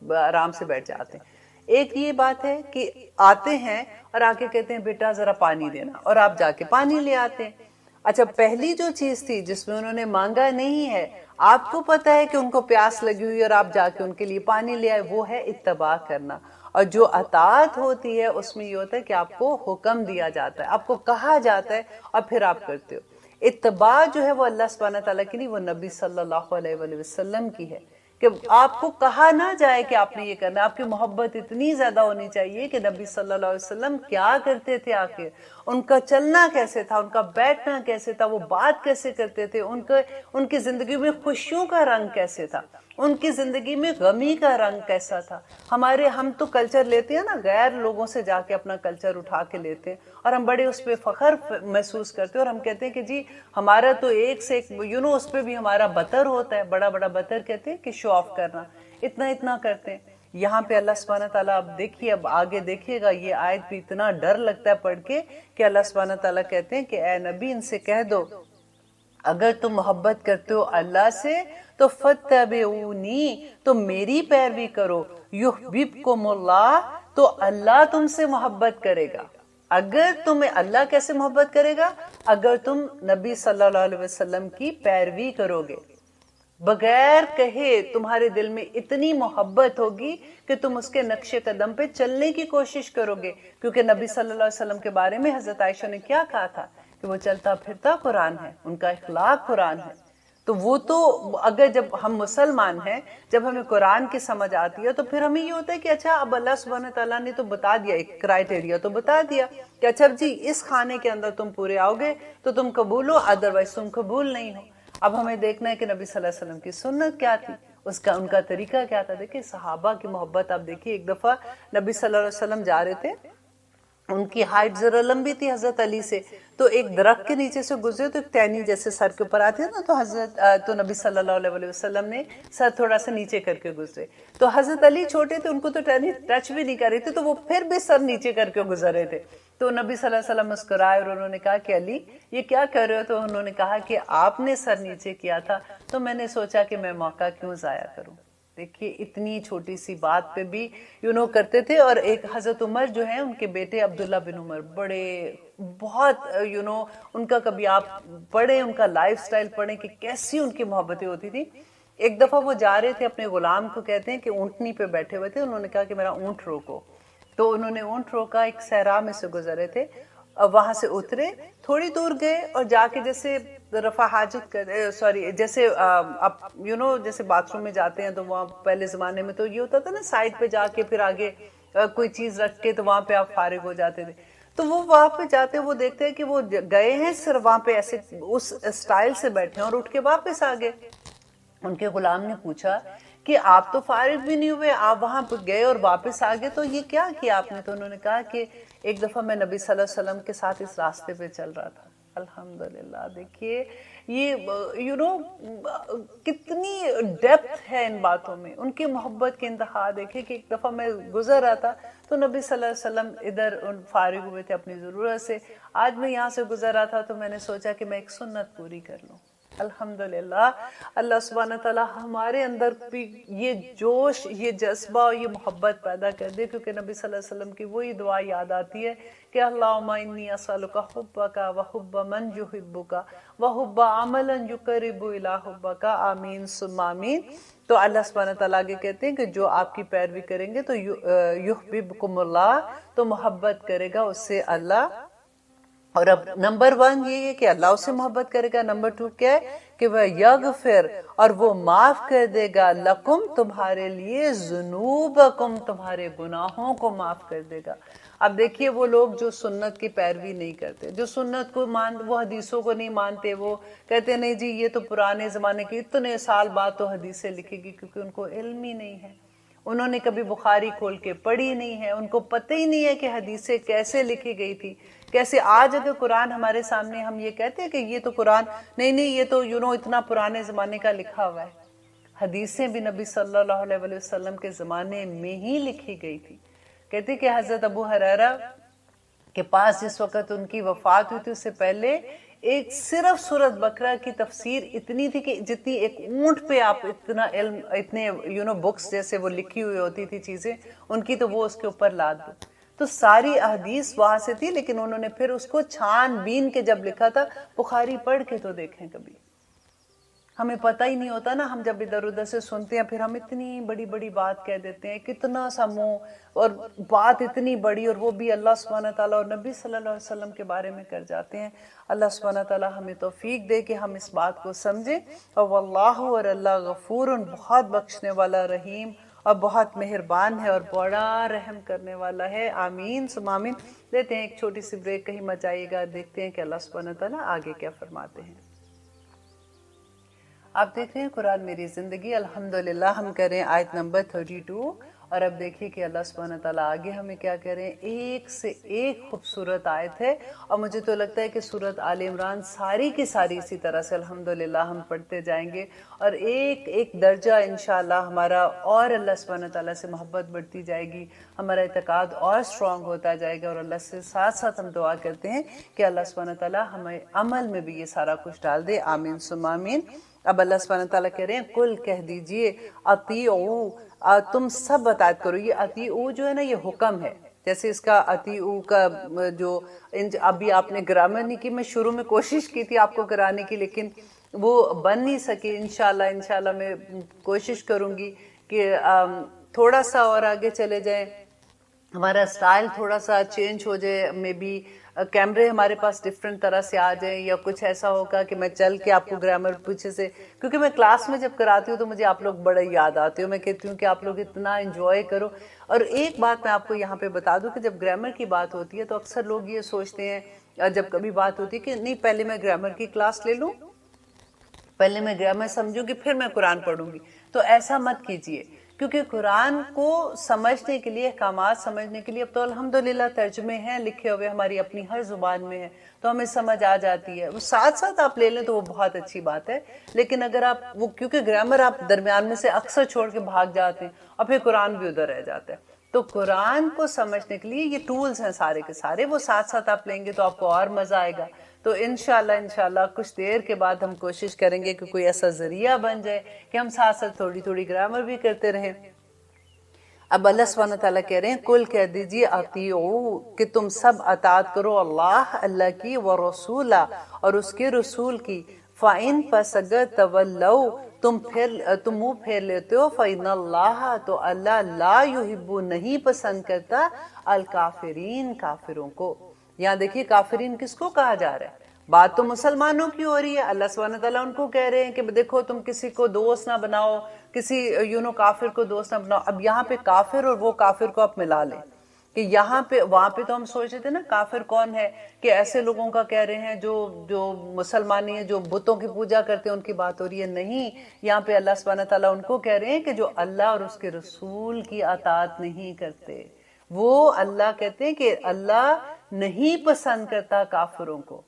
وہ آرام سے بیٹھ جاتے ہیں. ایک یہ بات ہے کہ آتے ہیں اور آ کے کہتے ہیں بیٹا ذرا پانی دینا، اور آپ جا کے پانی لے آتے ہیں. اچھا پہلی جو چیز تھی جس میں انہوں نے مانگا نہیں ہے، آپ کو پتا ہے کہ ان کو پیاس لگی ہوئی اور آپ جا کے ان کے لیے پانی لے آئے، وہ ہے اتباع کرنا. اور جو اطاعت ہوتی ہے اس میں یہ ہوتا ہے کہ آپ کو حکم دیا جاتا ہے، آپ کو کہا جاتا ہے اور پھر آپ کرتے ہو. اتباع جو ہے وہ اللہ سبحانہ تعالیٰ کی نہیں، وہ نبی صلی اللہ علیہ وآلہ وسلم کی ہے کہ آپ کو کہا نہ جائے کہ آپ نے یہ کرنا. آپ کی محبت اتنی زیادہ ہونی چاہیے کہ نبی صلی اللہ علیہ وسلم کیا کرتے تھے، آخر ان کا چلنا کیسے تھا، ان کا بیٹھنا کیسے تھا، وہ بات کیسے کرتے تھے، ان کی زندگی میں خوشیوں کا رنگ کیسے تھا، ان کی زندگی میں غمی کا رنگ کیسا تھا. ہم تو کلچر لیتے ہیں نا، غیر لوگوں سے جا کے اپنا کلچر اٹھا کے لیتے ہیں اور ہم بڑے اس پہ فخر محسوس کرتے ہیں، اور ہم کہتے ہیں کہ جی ہمارا تو ایک سے ایک اس پہ بھی ہمارا بتر ہوتا ہے، بڑا بڑا بتر کہتے ہیں کہ شو آف کرنا، اتنا اتنا کرتے ہیں. یہاں پہ اللہ سبحانہ تعالیٰ اب دیکھیے، اب آگے دیکھیے گا، یہ آیت بھی اتنا ڈر لگتا ہے پڑھ کے کہ اللہ سبحانہ تعالیٰ کہتے ہیں کہ اے نبی ان سے کہہ دو اگر تم محبت کرتے ہو اللہ سے تو فتبعونی، تو میری پیروی کرو، یحببکم اللہ، تو اللہ تم سے محبت کرے گا. اگر تمہیں اللہ کیسے محبت کرے گا؟ اگر تم نبی صلی اللہ علیہ وسلم کی پیروی کرو گے، بغیر کہے تمہارے دل میں اتنی محبت ہوگی کہ تم اس کے نقش قدم پہ چلنے کی کوشش کرو گے. کیونکہ نبی صلی اللہ علیہ وسلم کے بارے میں حضرت عائشہ نے کیا کہا تھا کہ وہ چلتا پھرتا قرآن ہے، ان کا اخلاق قرآن ہے. تو وہ تو اگر جب ہم مسلمان ہیں، جب ہمیں قرآن کی سمجھ آتی ہے تو پھر ہمیں یہ ہوتا ہے کہ اچھا اب اللہ سبحانہ تعالیٰ نے تو بتا دیا، ایک کرائٹیریا تو بتا دیا کہ اچھا جی اس خانے کے اندر تم پورے آؤ گے تو تم قبول ہو، ادروائز تم قبول نہیں ہو. اب ہمیں دیکھنا ہے کہ نبی صلی اللہ علیہ وسلم کی سنت کیا تھی، ان کا طریقہ کیا تھا. دیکھیں صحابہ کی محبت آپ دیکھیے. ایک دفعہ نبی صلی اللہ علیہ وسلم جا رہے تھے, ان کی ہائٹ ذرا لمبی تھی حضرت علی سے, تو ایک درخت کے نیچے سے گزرے تو ایک ٹہنی جیسے سر کے اوپر آتی ہے نا, تو نبی صلی اللہ علیہ وسلم نے سر تھوڑا سا نیچے کر کے گزرے. تو حضرت علی چھوٹے تھے, ان کو تو ٹہنی ٹچ بھی نہیں کر رہی تھی, تو وہ پھر بھی سر نیچے کر کے گزر رہے تھے. تو نبی صلی اللہ علیہ وسلم مسکرائے اور انہوں نے کہا کہ علی یہ کیا کر رہے ہو؟ تو انہوں نے کہا کہ آپ نے سر نیچے کیا تھا تو میں نے سوچا کہ میں موقع کیوں ضائع کروں. دیکھیے اتنی چھوٹی سی بات پہ بھی کرتے تھے. اور ایک حضرت عمر جو ہیں, ان کے بیٹے عبداللہ بن عمر, بڑے بہت ان کا کبھی آپ پڑھیں, ان کا لائف سٹائل پڑھیں کہ کیسی ان کی محبتیں ہوتی تھی. ایک دفعہ وہ جا رہے تھے اپنے غلام کو, کہتے ہیں کہ اونٹنی پہ بیٹھے ہوئے تھے, انہوں نے کہا کہ میرا اونٹ روکو. تو انہوں نے اونٹ روکا, ایک صحرا میں سے گزرے تھے, وہاں سے اترے, تھوڑی دور گئے اور جا کے جیسے رفع حاجت جیسے جیسے باتھ روم میں جاتے ہیں تو وہاں پہلے زمانے میں تو یہ ہوتا تھا نا, سائڈ پہ جا کے پھر آگے کوئی چیز رکھ کے تو وہاں پہ آپ فارغ ہو جاتے تھے. تو وہ وہاں پہ جاتے وہ دیکھتے ہیں کہ وہ گئے ہیں صرف وہاں پہ ایسے اس اسٹائل سے بیٹھے ہیں اور اٹھ کے واپس آ گئے. ان کے غلام نے پوچھا کہ آپ تو فارغ بھی نہیں ہوئے, آپ وہاں پہ گئے اور واپس آ گئے, تو یہ کیا کیا آپ نے؟ تو انہوں نے کہا کہ ایک دفعہ میں نبی صلی اللہ علیہ وسلم کے ساتھ اس راستے پہ چل رہا تھا. الحمدللہ. دیکھیے یہ کتنی ڈیپتھ ہے ان باتوں میں, ان کی محبت کی انتہا. دیکھیے کہ ایک دفعہ میں گزر رہا تھا تو نبی صلی اللہ علیہ وسلم ادھر فارغ ہوئے تھے اپنی ضرورت سے, آج میں یہاں سے گزر رہا تھا تو میں نے سوچا کہ میں ایک سنت پوری کر لوں. الحمدللہ اللہ سبحانہ تعالیٰ ہمارے اندر بھی یہ جوش, یہ جذبہ, یہ محبت پیدا کر دے, کیونکہ نبی صلی اللہ علیہ وسلم کی وہی دعا یاد آتی ہے کہ اللہم انی اسألک حبک وحب من یحبک وحب عملا یقرب الی حبک آمین ثم آمین. تو اللہ سبحانہ تعالیٰ آگے کہتے ہیں کہ جو آپ کی پیروی کریں گے تو یحببکم اللہ, تو محبت کرے گا اس سے اللہ. اور اب نمبر 1 یہ ہے کہ اللہ اسے محبت کرے گا. نمبر 2 کیا ہے کہ وہ یغفر, اور وہ معاف کر دے گا, لکم تمہارے لیے, ذنوبکم تمہارے گناہوں کو معاف کر دے گا. اب دیکھیے وہ لوگ جو سنت کی پیروی نہیں کرتے, جو سنت کو وہ حدیثوں کو نہیں مانتے, وہ کہتے نہیں جی یہ تو پرانے زمانے کے, اتنے سال بعد تو حدیثیں لکھے گی, کیونکہ ان کو علم ہی نہیں ہے, انہوں نے کبھی بخاری کھول کے پڑھی نہیں ہے, ان کو پتہ ہی نہیں ہے کہ حدیثیں کیسے لکھی گئی تھی. کیسے آج اگر قرآن ہمارے سامنے, ہم یہ کہتے ہیں کہ یہ تو قرآن نہیں یہ تو اتنا پرانے زمانے کا لکھا ہوا ہے. حدیثیں بھی نبی صلی اللہ علیہ وسلم کے زمانے میں ہی لکھی گئی تھی. کہتے کہ حضرت ابو ہریرہ کے پاس جس وقت ان کی وفات ہوئی تھی, اس سے پہلے ایک صرف سورۃ بقرہ کی تفسیر اتنی تھی کہ جتنی ایک اونٹ پہ آپ اتنا علم, اتنے بکس جیسے وہ لکھی ہوئی ہوتی تھی چیزیں ان کی, تو وہ اس کے اوپر لاد دو. تو ساری احادیث وہاں سے تھی, لیکن انہوں نے پھر اس کو چھان بین کے جب لکھا تھا. بخاری پڑھ کے تو دیکھیں, کبھی ہمیں پتہ ہی نہیں ہوتا نا, ہم جب ادھر ادھر سے سنتے ہیں پھر ہم اتنی بڑی بڑی بات کہہ دیتے ہیں, کتنا سا منہ اور بات اتنی بڑی, اور وہ بھی اللہ سبحانہ تعالیٰ اور نبی صلی اللہ علیہ وسلم کے بارے میں کر جاتے ہیں. اللہ سبحانہ تعالیٰ ہمیں توفیق دے کہ ہم اس بات کو سمجھیں. اور واللہ, اور اللہ غفور, بہت بخشنے والا, رحیم, اور بہت مہربان ہے اور بڑا رحم کرنے والا ہے. آمین ثم آمین. لیتے ہیں ایک چھوٹی سی بریک, کہیں مت جائیے گا, دیکھتے ہیں کہ اللہ سبحانہ تعالیٰ آگے کیا فرماتے ہیں. آپ دیکھ رہے ہیں قرآن میری زندگی. الحمدللہ ہم کر رہے ہیں آیت نمبر 32, اور اب دیکھیے کہ اللہ سبحانہ تعالیٰ آگے ہمیں کیا کہہ رہے ہیں. ایک سے ایک خوبصورت آیت ہے, اور مجھے تو لگتا ہے کہ سورۃ آل عمران ساری کی ساری اسی طرح سے الحمدللہ ہم پڑھتے جائیں گے, اور ایک ایک درجہ انشاءاللہ ہمارا اور اللہ سبحانہ تعالیٰ سے محبت بڑھتی جائے گی, ہمارا اعتقاد اور اسٹرانگ ہوتا جائے گا. اور اللہ سے ساتھ ساتھ ہم دعا کرتے ہیں کہ اللہ سبحانہ تعالیٰ ہمیں عمل میں بھی یہ سارا کچھ ڈال دے. آمین ثم آمین. اب اللہ سبحانہ تعالیٰ کہہ رہے ہیں, کل کہہ دیجئے, اطیعو, تم سب اطاعت کرو. یہ اطیعو جو ہے نا, یہ حکم ہے. جیسے اس کا اطیعو کا جو ابھی آپ نے گرامر نہیں کی, میں شروع میں کوشش کی تھی آپ کو کرانے کی, لیکن وہ بن نہیں سکی. انشاءاللہ میں کوشش کروں گی کہ تھوڑا سا اور آگے چلے جائیں, ہمارا سٹائل تھوڑا سا چینج ہو جائے, میں بھی کیمرے ہمارے پاس ڈفرینٹ طرح سے آ جائیں, یا کچھ ایسا ہوگا کہ میں چل کے آپ کو گرامر پیچھے سے, کیونکہ میں کلاس میں جب کراتی ہوں تو مجھے آپ لوگ بڑا یاد آتے ہو. میں کہتی ہوں کہ آپ لوگ اتنا انجوائے کرو. اور ایک بات میں آپ کو یہاں پہ بتا دوں کہ جب گرامر کی بات ہوتی ہے تو اکثر لوگ یہ سوچتے ہیں, جب کبھی بات ہوتی ہے کہ نہیں پہلے میں گرامر کی کلاس لے لوں پہلے میں گرامر سمجھوں گی پھر میں قرآن پڑھوں گی، تو ایسا مت کیجئے، کیونکہ قرآن کو سمجھنے کے لیے، احکامات سمجھنے کے لیے اب تو الحمدللہ ترجمے ہیں لکھے ہوئے، ہماری اپنی ہر زبان میں ہے، تو ہمیں سمجھ آ جاتی ہے، وہ ساتھ ساتھ آپ لے لیں تو وہ بہت اچھی بات ہے۔ لیکن اگر آپ وہ، کیونکہ گرامر آپ درمیان میں سے اکثر چھوڑ کے بھاگ جاتے ہیں اور پھر قرآن بھی ادھر رہ جاتا ہے، تو قرآن کو سمجھنے کے لیے یہ ٹولز ہیں سارے کے سارے، وہ ساتھ ساتھ آپ لیں گے تو آپ کو اور مزہ آئے گا۔ تو انشاءاللہ کچھ دیر کے بعد ہم کوشش کریں گے کہ کوئی ایسا ذریعہ بن جائے کہ ہم ساتھ ساتھ تھوڑی تھوڑی گرامر بھی کرتے رہیں۔ اب اللہ سبحانہ تعالیٰ کہہ رہے ہیں کل کہہ دیجئے اطیعوا، کہ تم سب اطاعت کرو اللہ کی، ورسولہ اور اس کے رسول کی، فَإِن پس اگر تولوا تم منہ پھیر لیتے ہو، فَإِنَّ اللَّهَ تو اللہ لا يحب نہیں پسند کرتا الکافرین کافروں کو۔ یہاں دیکھیے کافرین کس کو کہا جا رہا ہے؟ بات تو مسلمانوں کی ہو رہی ہے، اللہ سبحانہ تعالیٰ ان کو کہہ رہے ہیں کہ دیکھو تم کسی کو دوست نہ بناؤ، کسی کافر کو دوست نہ بناؤ۔ اب یہاں پہ کافر اور وہ کافر کو آپ ملا لیں کہ یہاں پہ، وہاں پہ تو ہم سوچ رہے تھے نا کافر کون ہے، کہ ایسے لوگوں کا کہہ رہے ہیں جو مسلمانی ہیں، جو بتوں کی پوجا کرتے ہیں، ان کی بات ہو رہی ہے۔ نہیں، یہاں پہ اللہ سبحانہ تعالیٰ ان کو کہہ رہے ہیں کہ جو اللہ اور اس کے رسول کی اطاعت نہیں کرتے، وہ اللہ کہتے ہیں کہ اللہ نہیں پسند کرتا کافروں کو۔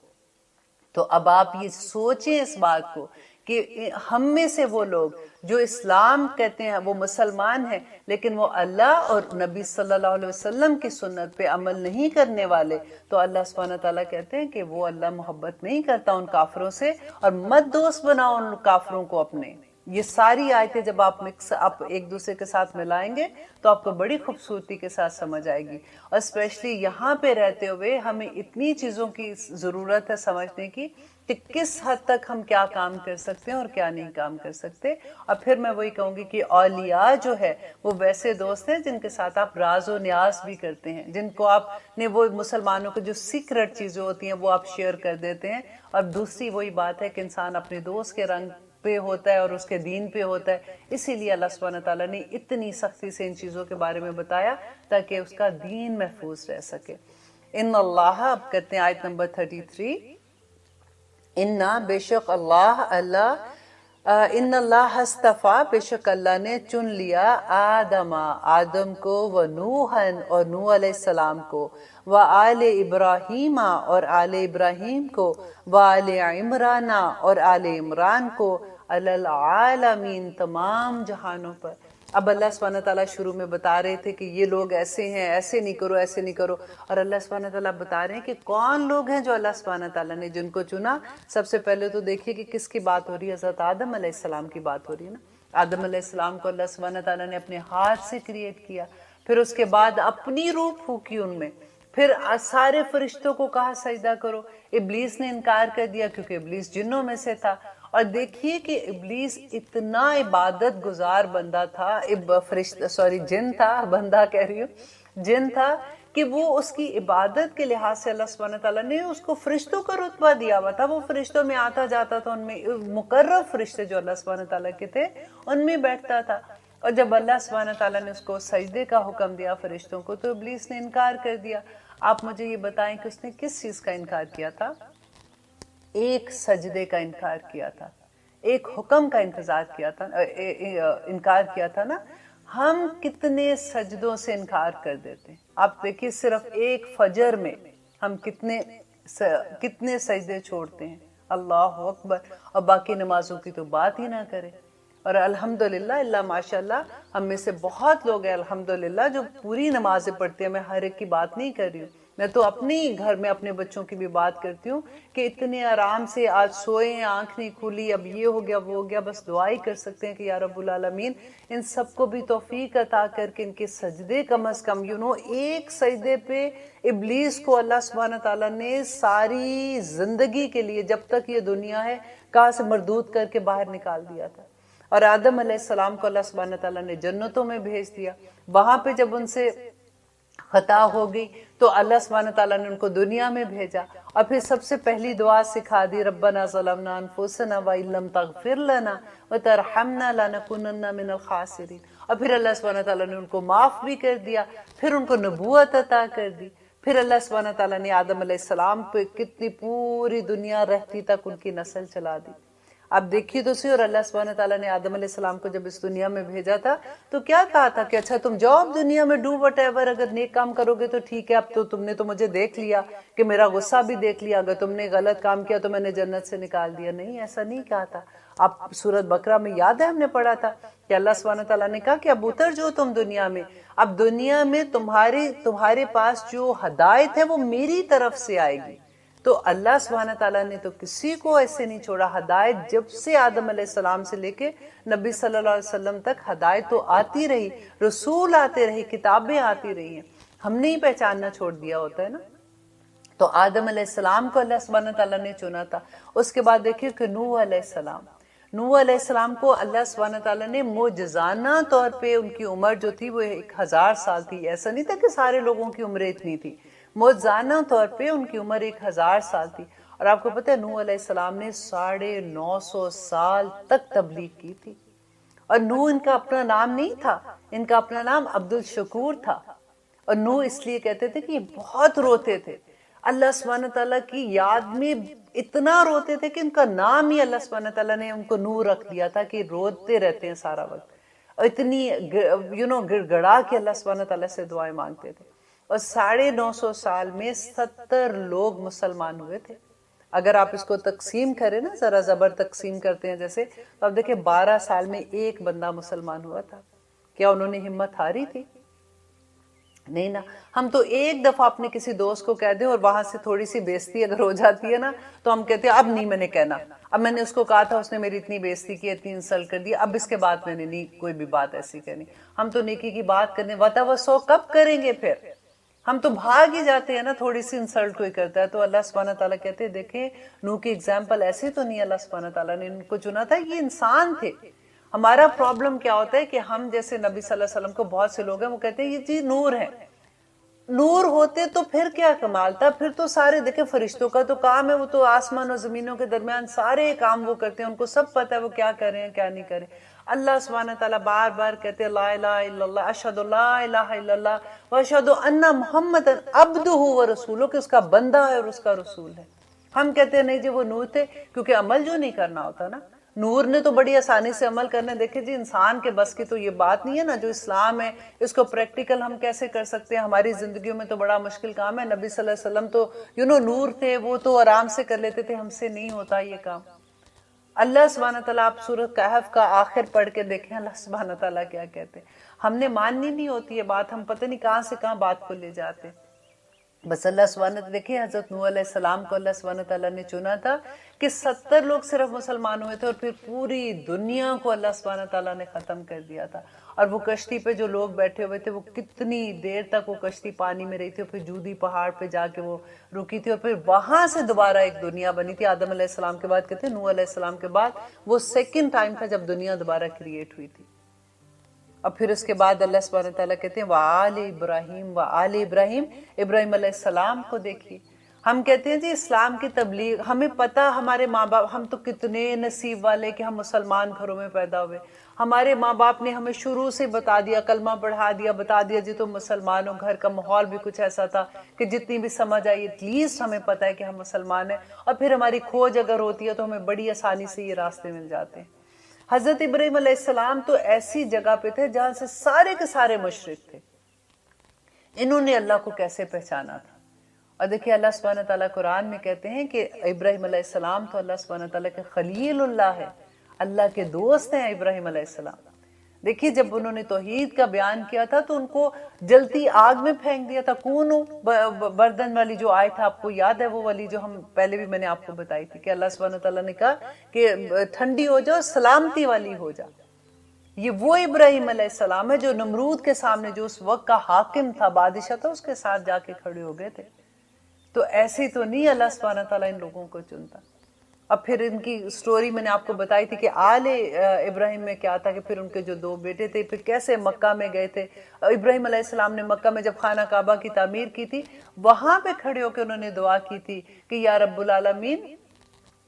تو اب آپ یہ سوچیں اس بات کو کہ ہم میں سے وہ لوگ جو اسلام کہتے ہیں، وہ مسلمان ہیں، لیکن وہ اللہ اور نبی صلی اللہ علیہ وسلم کی سنت پہ عمل نہیں کرنے والے، تو اللہ سبحانہ تعالیٰ کہتے ہیں کہ وہ اللہ محبت نہیں کرتا ان کافروں سے، اور مت دوست بناؤ ان کافروں کو اپنے۔ یہ ساری آیتیں جب آپ ایک دوسرے کے ساتھ ملائیں گے تو آپ کو بڑی خوبصورتی کے ساتھ سمجھ آئے گی، اور اسپیشلی یہاں پہ رہتے ہوئے ہمیں اتنی چیزوں کی ضرورت ہے سمجھنے کی کہ کس حد تک ہم کیا کام کر سکتے ہیں اور کیا نہیں کام کر سکتے۔ اور پھر میں وہی کہوں گی کہ اولیاء جو ہے وہ ویسے دوست ہیں جن کے ساتھ آپ راز و نیاز بھی کرتے ہیں، جن کو آپ نے وہ مسلمانوں کو جو سیکرٹ چیزیں ہوتی ہیں وہ آپ شیئر کر دیتے ہیں۔ اور دوسری وہی بات ہے کہ انسان اپنے دوست کے رنگ پہ ہوتا ہے اور اس کے دین پہ ہوتا ہے، اسی لیے اللہ سبحانہ تعالیٰ نے اتنی سختی سے ان چیزوں کے بارے میں بتایا تاکہ اس کا دین محفوظ رہ سکے۔ ان اللہ، اب کرتے ہیں آیت نمبر 33، اِنَّا بے شک اللہ ان اللہ اصطفیٰ بے شک اللہ نے چن لیا آدم کو، ونوحً اور نوح علیہ السلام کو، وآل ابراہیم اور آل ابراہیم کو، وآل عمران اور آل عمران کو، علی العالمین تمام جہانوں پر۔ اب اللہ سبحانہ تعالیٰ شروع میں بتا رہے تھے کہ یہ لوگ ایسے ہیں، ایسے نہیں کرو، ایسے نہیں کرو، اور اللہ سبحانہ تعالیٰ بتا رہے ہیں کہ کون لوگ ہیں جو اللہ سبحانہ تعالیٰ نے جن کو چنا۔ سب سے پہلے تو دیکھیے کہ کس کی بات ہو رہی ہے، حضرت آدم علیہ السلام کی بات ہو رہی ہے نا۔ آدم علیہ السلام کو اللہ سبحانہ تعالیٰ نے اپنے ہاتھ سے کریٹ کیا، پھر اس کے بعد اپنی روح پھونکی ان میں، پھر سارے فرشتوں کو کہا سجدہ کرو، ابلیس نے انکار کر دیا کیونکہ ابلیس جنوں میں سے تھا۔ اور دیکھیے کہ ابلیس اتنا عبادت گزار بندہ تھا، جن تھا، بندہ کہہ رہی ہوں، جن تھا، کہ وہ اس کی عبادت کے لحاظ سے اللہ سبحانہ تعالیٰ نے اس کو فرشتوں کا رتبہ دیا ہوا تھا، وہ فرشتوں میں آتا جاتا تھا، ان میں مقرب فرشتے جو اللہ سبحانہ تعالیٰ کے تھے ان میں بیٹھتا تھا۔ اور جب اللہ سبحانہ تعالیٰ نے اس کو سجدے کا حکم دیا فرشتوں کو، تو ابلیس نے انکار کر دیا۔ آپ مجھے یہ بتائیں کہ اس نے کس چیز کا انکار کیا تھا؟ ایک سجدے کا انکار کیا تھا، ایک حکم کا انکار کیا تھا نا۔ ہم کتنے سجدوں سے انکار کر دیتے ہیں، آپ دیکھیے صرف ایک فجر میں ہم کتنے سجدے چھوڑتے ہیں، اللہ اکبر، اور باقی نمازوں کی تو بات ہی نہ کرے۔ اور الحمدللہ، اللہ ماشاءاللہ، ہم میں سے بہت لوگ ہیں الحمدللہ جو پوری نمازیں پڑھتے ہیں۔ میں ہر ایک کی بات نہیں کر رہی ہوں، میں تو اپنے گھر میں اپنے بچوں کی بھی بات کرتی ہوں کہ اتنے آرام سے آج سوئے ہیں، آنکھ نہیں کھلی، اب یہ ہو گیا وہ ہو گیا، بس دعا ہی کر سکتے ہیں کہ یا رب العالمین ان سب کو بھی توفیق عطا کر کے ان کے سجدے کم از کم ایک سجدے پہ ابلیس کو اللہ سبحانہ تعالیٰ نے ساری زندگی کے لیے جب تک یہ دنیا ہے کہاں سے مردود کر کے باہر نکال دیا تھا۔ اور آدم علیہ السلام کو اللہ سبحانہ تعالیٰ نے جنتوں میں بھیج دیا، وہاں پہ جب ان سے خطا ہو گئی تو اللہ سبحانہ تعالیٰ نے ان کو دنیا میں بھیجا، اور پھر سب سے پہلی دعا سکھا دی، ربنا ظلمنا انفسنا وان لم تغفر لنا وترحمنا لنکونن من الخاسرین۔ اور پھر اللہ سبحانہ تعالیٰ نے ان کو معاف بھی کر دیا، پھر ان کو نبوت عطا کر دی، پھر اللہ سبحانہ تعالیٰ نے آدم علیہ السلام پہ کتنی پوری دنیا رہتی تک ان کی نسل چلا دی۔ آپ دیکھیے تو صحیح، اور اللہ سبحانہ تعالیٰ نے آدم علیہ السلام کو جب اس دنیا میں بھیجا تھا تو کیا کہا تھا کہ اچھا تم جاؤ اب دنیا میں، ڈو وٹ ایور، اگر نیک کام کرو گے تو ٹھیک ہے، اب تو تم نے تو مجھے دیکھ لیا کہ میرا غصہ بھی دیکھ لیا، اگر تم نے غلط کام کیا تو میں نے جنت سے نکال دیا. نہیں، ایسا نہیں کہا تھا. آپ سورۃ بقرہ میں یاد ہے ہم نے پڑھا تھا کہ اللہ سبحانہ تعالیٰ نے کہا کہ اب اتر جو تم دنیا میں، اب دنیا میں تمہارے پاس جو ہدایت ہے وہ میری طرف سے آئے گی. تو اللہ سبحانہ تعالیٰ نے تو کسی کو ایسے نہیں چھوڑا. ہدایت جب سے آدم علیہ السلام سے لے کے نبی صلی اللہ علیہ وسلم تک ہدایت تو آتی رہی، رسول آتے رہے، کتابیں آتی رہی ہیں. ہم نے ہی پہچاننا چھوڑ دیا ہوتا ہے نا. تو آدم علیہ السلام کو اللہ سبحانہ تعالیٰ نے چنا تھا. اس کے بعد دیکھیے کہ نوح علیہ السلام کو اللہ سبحانہ تعالیٰ نے معجزانہ طور پہ، ان کی عمر جو تھی وہ 1000 سال تھی. ایسا نہیں تھا کہ سارے لوگوں کی عمریں اتنی تھی، معجزانہ طور پہ ان کی عمر 1000 سال تھی. اور آپ کو پتہ ہے نوح علیہ السلام نے 950 سال تک تبلیغ کی تھی. اور نوح ان کا اپنا نام نہیں تھا، ان کا اپنا نام عبد الشکور تھا. اور نوح اس لیے کہتے تھے کہ یہ بہت روتے تھے، اللہ سبحانہ تعالیٰ کی یاد میں اتنا روتے تھے کہ ان کا نام ہی اللہ سبحانہ تعالیٰ نے ان کو نوح رکھ دیا تھا کہ روتے رہتے ہیں سارا وقت. اور اتنی گڑ گڑا کے اللہ سبحانہ تعالیٰ سے دعائیں مانگتے تھے. اور 950 سال میں 70 لوگ مسلمان ہوئے تھے. اگر آپ اس کو تقسیم کریں نا، ذرا زبر تقسیم کرتے ہیں جیسے، تو آپ دیکھیں 12 سال میں ایک بندہ مسلمان ہوا تھا. کیا انہوں نے ہمت ہاری تھی؟ نہیں نا. ہم تو ایک دفعہ اپنے کسی دوست کو کہہ دیں اور وہاں سے تھوڑی سی بےزتی اگر ہو جاتی ہے نا تو ہم کہتے ہیں اب نہیں میں نے کہنا، اب میں نے اس کو کہا تھا اس نے میری اتنی بےزتی کی، اتنی انسلٹ کر دی، اب اس کے بعد میں نے نہیں کوئی بھی بات ایسی کرنی. ہم تو نیکی کی بات کرنے وتوسو کب کریں گے پھر؟ ہم تو بھاگ ہی جاتے ہیں نا تھوڑی سی انسلٹ کوئی کرتا ہے. تو اللہ سبحانہ تعالیٰ کہتے ہیں دیکھیں نوح کی اگزامپل ایسے تو نہیں اللہ سبحانہ تعالیٰ نے ان کو چنا تھا، یہ انسان تھے. ہمارا پرابلم کیا ہوتا ہے کہ ہم جیسے نبی صلی اللہ علیہ وسلم کو بہت سے لوگ ہیں وہ کہتے ہیں یہ جی نور ہے. نور ہوتے تو پھر کیا کمال تھا، پھر تو سارے دیکھیں فرشتوں کا تو کام ہے، وہ تو آسمان اور زمینوں کے درمیان سارے کام وہ کرتے ہیں، ان کو سب پتہ ہے وہ کیا کر رہے ہیں کیا نہیں کر رہے. اللہ سبحانہ تعالیٰ بار بار کہتے ہیں لا الہ الا اللہ، اشہد لا الہ الا اللہ واشہد ان محمد عبدہ ورسولہ، کہ اس کا بندہ ہے اور اس کا رسول ہے. ہم کہتے ہیں نہیں جی وہ نور تھے، کیونکہ عمل جو نہیں کرنا ہوتا نا. نور نے تو بڑی آسانی سے عمل کرنا. دیکھیں جی انسان کے بس کی تو یہ بات نہیں ہے نا. جو اسلام ہے اس کو پریکٹیکل ہم کیسے کر سکتے ہیں؟ ہماری زندگیوں میں تو بڑا مشکل کام ہے. نبی صلی اللہ علیہ وسلم تو نور تھے، وہ تو آرام سے کر لیتے تھے، ہم سے نہیں ہوتا یہ کام. اللہ سبحانہ تعالیٰ آپ سورۃ کہف کا آخر پڑھ کے دیکھیں اللہ سبحانہ تعالیٰ کیا کہتے ہیں. ہم نے ماننی نہیں ہوتی ہے بات، ہم پتہ نہیں کہاں سے کہاں بات کو لے جاتے. بس اللہ سبحانہ تعالیٰ دیکھیں حضرت نوح علیہ السلام کو اللہ سبحانہ تعالیٰ نے چنا تھا کہ 70 لوگ صرف مسلمان ہوئے تھے اور پھر پوری دنیا کو اللہ سبحانہ تعالیٰ نے ختم کر دیا تھا. اور وہ کشتی پہ جو لوگ بیٹھے ہوئے تھے وہ کتنی دیر تک وہ کشتی پانی میں رہی تھی، اور پھر جودی پہاڑ پہ جا کے وہ رکی تھی، اور پھر وہاں سے دوبارہ ایک دنیا بنی تھی. آدم علیہ السلام کے بعد کہتے ہیں نوح علیہ السلام کے بعد وہ سیکنڈ ٹائم تھا جب دنیا دوبارہ کریٹ ہوئی تھی. اور پھر اس کے بعد اللہ سبحانہ تعالیٰ کہتے ہیں وآل ابراہیم وآل ابراہیم، ابراہیم علیہ السلام کو دیکھیے. ہم کہتے ہیں جی اسلام کی تبلیغ، ہمیں پتہ ہمارے ماں باپ، ہم تو کتنے نصیب والے کہ ہم مسلمان گھروں میں پیدا ہوئے. ہمارے ماں باپ نے ہمیں شروع سے بتا دیا، کلمہ پڑھا دیا، بتا دیا جی تم مسلمان ہو. گھر کا ماحول بھی کچھ ایسا تھا کہ جتنی بھی سمجھ آئی ایٹ لیسٹ ہمیں پتہ ہے کہ ہم مسلمان ہیں. اور پھر ہماری کھوج اگر ہوتی ہے تو ہمیں بڑی آسانی سے یہ راستے مل جاتے ہیں. حضرت ابراہیم علیہ السلام تو ایسی جگہ پہ تھے جہاں سے سارے کے سارے مشرک تھے. انہوں نے اللہ کو کیسے پہچانا تھا؟ اور دیکھیں اللہ سبحانہ تعالیٰ قرآن میں کہتے ہیں کہ ابراہیم علیہ السلام تو اللہ سبحانہ تعالیٰ کے خلیل اللہ ہے، اللہ کے دوست ہیں ابراہیم علیہ السلام. دیکھیے جب انہوں نے توحید کا بیان کیا تھا تو ان کو جلتی آگ میں پھینک دیا تھا. کونو بردن والی جو آیت تھا آپ کو یاد ہے، وہ والی جو ہم پہلے بھی میں نے آپ کو بتائی تھی کہ اللہ سبحانہ تعالیٰ نے کہا کہ ٹھنڈی ہو جاؤ، سلامتی والی ہو جا. یہ وہ ابراہیم علیہ السلام ہے جو نمرود کے سامنے، جو اس وقت کا حاکم تھا، بادشاہ تھا، اس کے ساتھ جا کے کھڑے ہو گئے تھے. تو ایسی تو نہیں اللہ سبحانہ تعالیٰ ان لوگوں کو چنتا. اب پھر ان کی سٹوری میں نے آپ کو بتائی تھی کہ آل ابراہیم میں کیا تھا کہ پھر ان کے جو 2 بیٹے تھے پھر کیسے مکہ میں گئے تھے. ابراہیم علیہ السلام نے مکہ میں جب خانہ کعبہ کی تعمیر کی تھی وہاں پہ کھڑے ہو کے انہوں نے دعا کی تھی کہ یا رب العالمین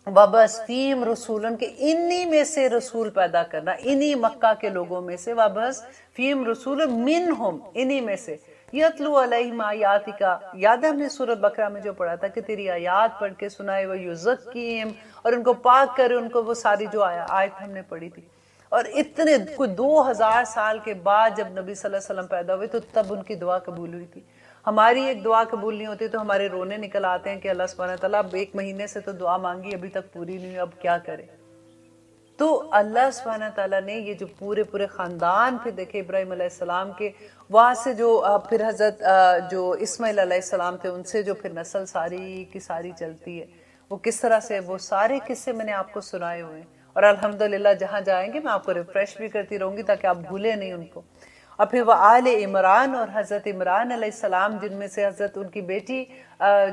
وَبَعْثْ فِيهِمْ رَسُولًا، کہ انہی میں سے رسول پیدا کرنا، انہی مکہ کے لوگوں میں سے. وَبَعْثْ فِيهِمْ رَسُولًا مِنْهُمْ، انہی میں سے. یتلو علیہم آیاتک، یاد ہے ہم نے سورۃ بقرہ میں جو پڑھا تھا کہ تیری آیات پڑھ کے سنائے، وہ یزکیہم، اور ان کو پاک کرے ان کو، وہ ساری جو آیت ہم نے پڑھی تھی. اور اتنے کوئی 2000 سال کے بعد جب نبی صلی اللہ علیہ وسلم پیدا ہوئے تو تب ان کی دعا قبول ہوئی تھی. ہماری ایک دعا قبول نہیں ہوتی تو ہمارے رونے نکل آتے ہیں کہ اللہ سبحانہ تعالیٰ اب 1 مہینے سے تو دعا مانگی ابھی تک پوری نہیں ہوئی، اب کیا کرے. تو اللہ سبحانہ تعالیٰ نے یہ جو پورے خاندان پھر دیکھے ابراہیم علیہ السلام کے، وہاں سے جو پھر حضرت جو اسماعیل علیہ السلام تھے ان سے جو پھر نسل ساری کی ساری چلتی ہے، وہ کس طرح سے، وہ سارے قصے میں نے آپ کو سنائے ہوئے ہیں. اور الحمدللہ جہاں جائیں گے میں آپ کو ریفریش بھی کرتی رہوں گی تاکہ آپ بھولیں نہیں ان کو. اور پھر وہ آل عمران، اور حضرت عمران علیہ السلام جن میں سے حضرت ان کی بیٹی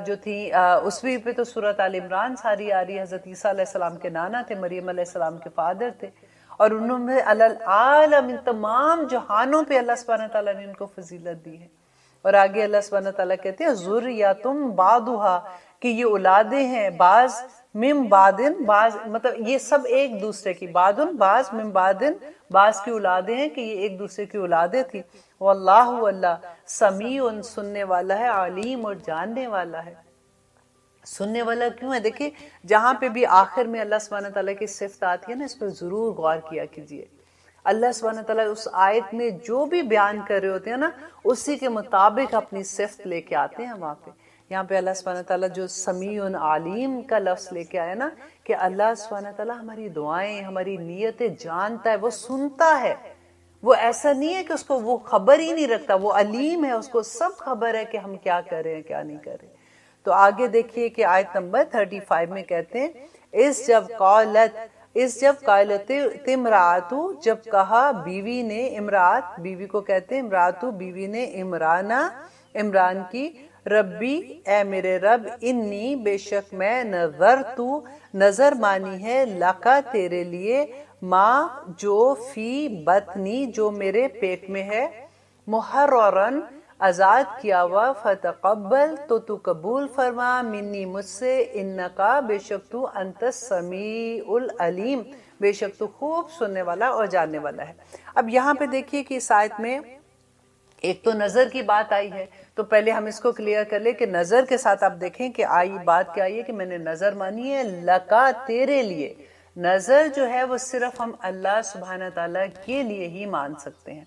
جو تھی اس پہ تو سورۃ آل عمران ساری آ رہی ہے. حضرت عیسیٰ علیہ السلام کے نانا تھے، مریم علیہ السلام کے فادر تھے، اور انہوں میں العالم تمام جہانوں پہ اللہ سبحانہ تعالیٰ نے ان کو فضیلت دی ہے. اور آگے اللہ سبحانہ تعالیٰ کہتے ہیں ذریۃ بعضھا، کہ یہ اولادیں ہیں بعض، من بعدن، بعض مطلب یہ سب ایک دوسرے کی، بعدن بعض، من بعدن بعض کی اولادیں ہیں کہ یہ ایک دوسرے کی اولادیں تھی. واللہ، اللہ سمیع، سننے والا ہے، علیم، اور جاننے والا ہے. سننے والا کیوں ہے؟ دیکھیں جہاں پہ بھی آخر میں اللہ سبحانہ تعالیٰ کی صفت آتی ہے نا، اس پر ضرور غور کیا کیجئے. اللہ سبحانہ تعالیٰ اس آیت میں جو بھی بیان کر رہے ہوتے ہیں نا، اسی کے مطابق اپنی صفت لے کے آتے ہیں وہاں پہ. یہاں پہ اللہ سبحانہ تعالیٰ جو سمیع علیم کا لفظ لے کے آیا نا، کہ اللہ سبحانہ تعالیٰ ہماری دعائیں، ہماری نیتیں جانتا ہے، وہ سنتا ہے. وہ ایسا نہیں ہے کہ اس کو وہ خبر ہی نہیں رکھتا، وہ علیم ہے، اس کو سب خبر ہے کہ ہم کیا کر رہے ہیں کیا نہیں کر رہے. تو آگے دیکھیے کہ آیت نمبر 35 میں کہتے ہیں اس جب قالت امراتو، جب کہا بیوی نے، امرات بیوی کو کہتے ہیں، امراتو بیوی نے، عمران کی، ربی اے میرے رب، انی بے شک میں، نظرتو نظر مانی ہے، لکا تیرے لیے، ماں جو فی بطنی جو میرے پیٹ میں ہے، محررن آزاد کیا ہوا، فتقبل تو قبول فرما، منی مجھ سے، انکا بے شک تو، انت السمیع العلیم بے شک تو خوب سننے والا اور جاننے والا ہے. اب یہاں پہ دیکھیے کہ اس آیت میں ایک تو نظر کی بات آئی ہے، تو پہلے ہم اس کو کلیئر کر لیں کہ نظر کے ساتھ آپ دیکھیں کہ آئی بات کیا آئی ہے کہ میں نے نظر مانی ہے، لکا تیرے لیے. نظر جو ہے وہ صرف ہم اللہ سبحانہ تعالیٰ کے لیے ہی مان سکتے ہیں.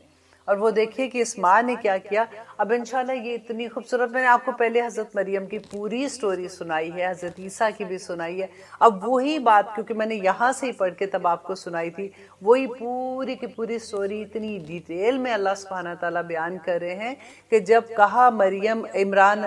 اور وہ دیکھیے کہ اس ماں نے کیا کیا. اب انشاءاللہ یہ اتنی خوبصورت، میں نے آپ کو پہلے حضرت مریم کی پوری سٹوری سنائی ہے، حضرت عیسیٰ کی بھی سنائی ہے. اب وہی بات کیونکہ میں نے یہاں سے ہی پڑھ کے تب آپ کو سنائی تھی، وہی پوری کی پوری سٹوری اتنی ڈیٹیل میں اللہ سبحانہ تعالیٰ بیان کر رہے ہیں کہ جب کہا مریم، عمران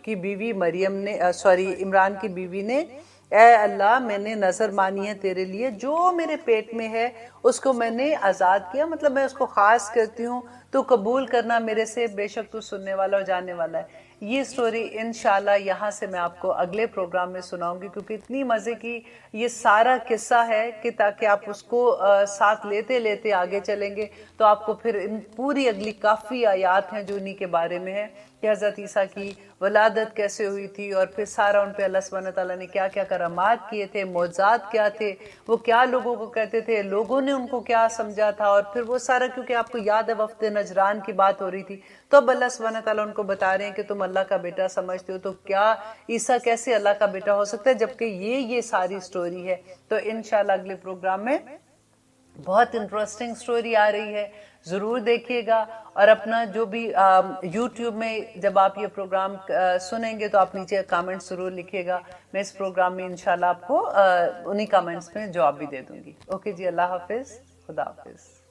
کی بیوی مریم نے، عمران کی بیوی نے، اے اللہ میں نے نظر مانی ہے تیرے لیے، جو میرے پیٹ میں ہے اس کو میں نے آزاد کیا، مطلب میں اس کو خاص کرتی ہوں، تو قبول کرنا میرے سے، بے شک تو سننے والا اور جاننے والا ہے. یہ سٹوری انشاءاللہ یہاں سے میں آپ کو اگلے پروگرام میں سناؤں گی، کیونکہ اتنی مزے کی یہ سارا قصہ ہے کہ تاکہ آپ اس کو ساتھ لیتے لیتے آگے چلیں گے تو آپ کو پھر ان پوری اگلی کافی آیات ہیں جو انہی کے بارے میں ہے کہ حضرت عیسیٰ کی ولادت کیسے ہوئی تھی، اور پھر سارا ان پہ اللہ سبحانہ تعالیٰ نے کیا کیا کرامات کیے تھے، معجزات کیا تھے، وہ کیا لوگوں کو کہتے تھے، لوگوں نے ان کو کیا سمجھا تھا. اور پھر وہ سارا، کیونکہ آپ کو یاد ہے وفد نجران کی بات ہو رہی تھی، تو اب اللہ سبحانہ تعالیٰ ان کو بتا رہے ہیں کہ تم اللہ کا بیٹا سمجھتے ہو تو کیا عیسیٰ کیسے اللہ کا بیٹا ہو سکتا ہے، جبکہ یہ ساری سٹوری ہے. تو انشاءاللہ اگلے پروگرام میں بہت انٹرسٹنگ سٹوری آ رہی ہے، ضرور دیکھیے گا. اور اپنا جو بھی یوٹیوب میں جب آپ یہ پروگرام سنیں گے تو آپ نیچے کامنٹ ضرور لکھیے گا، میں اس پروگرام میں انشاءاللہ آپ کو انہی کامنٹس میں جواب بھی دے دوں گی. اوکے جی، اللہ حافظ، خدا حافظ.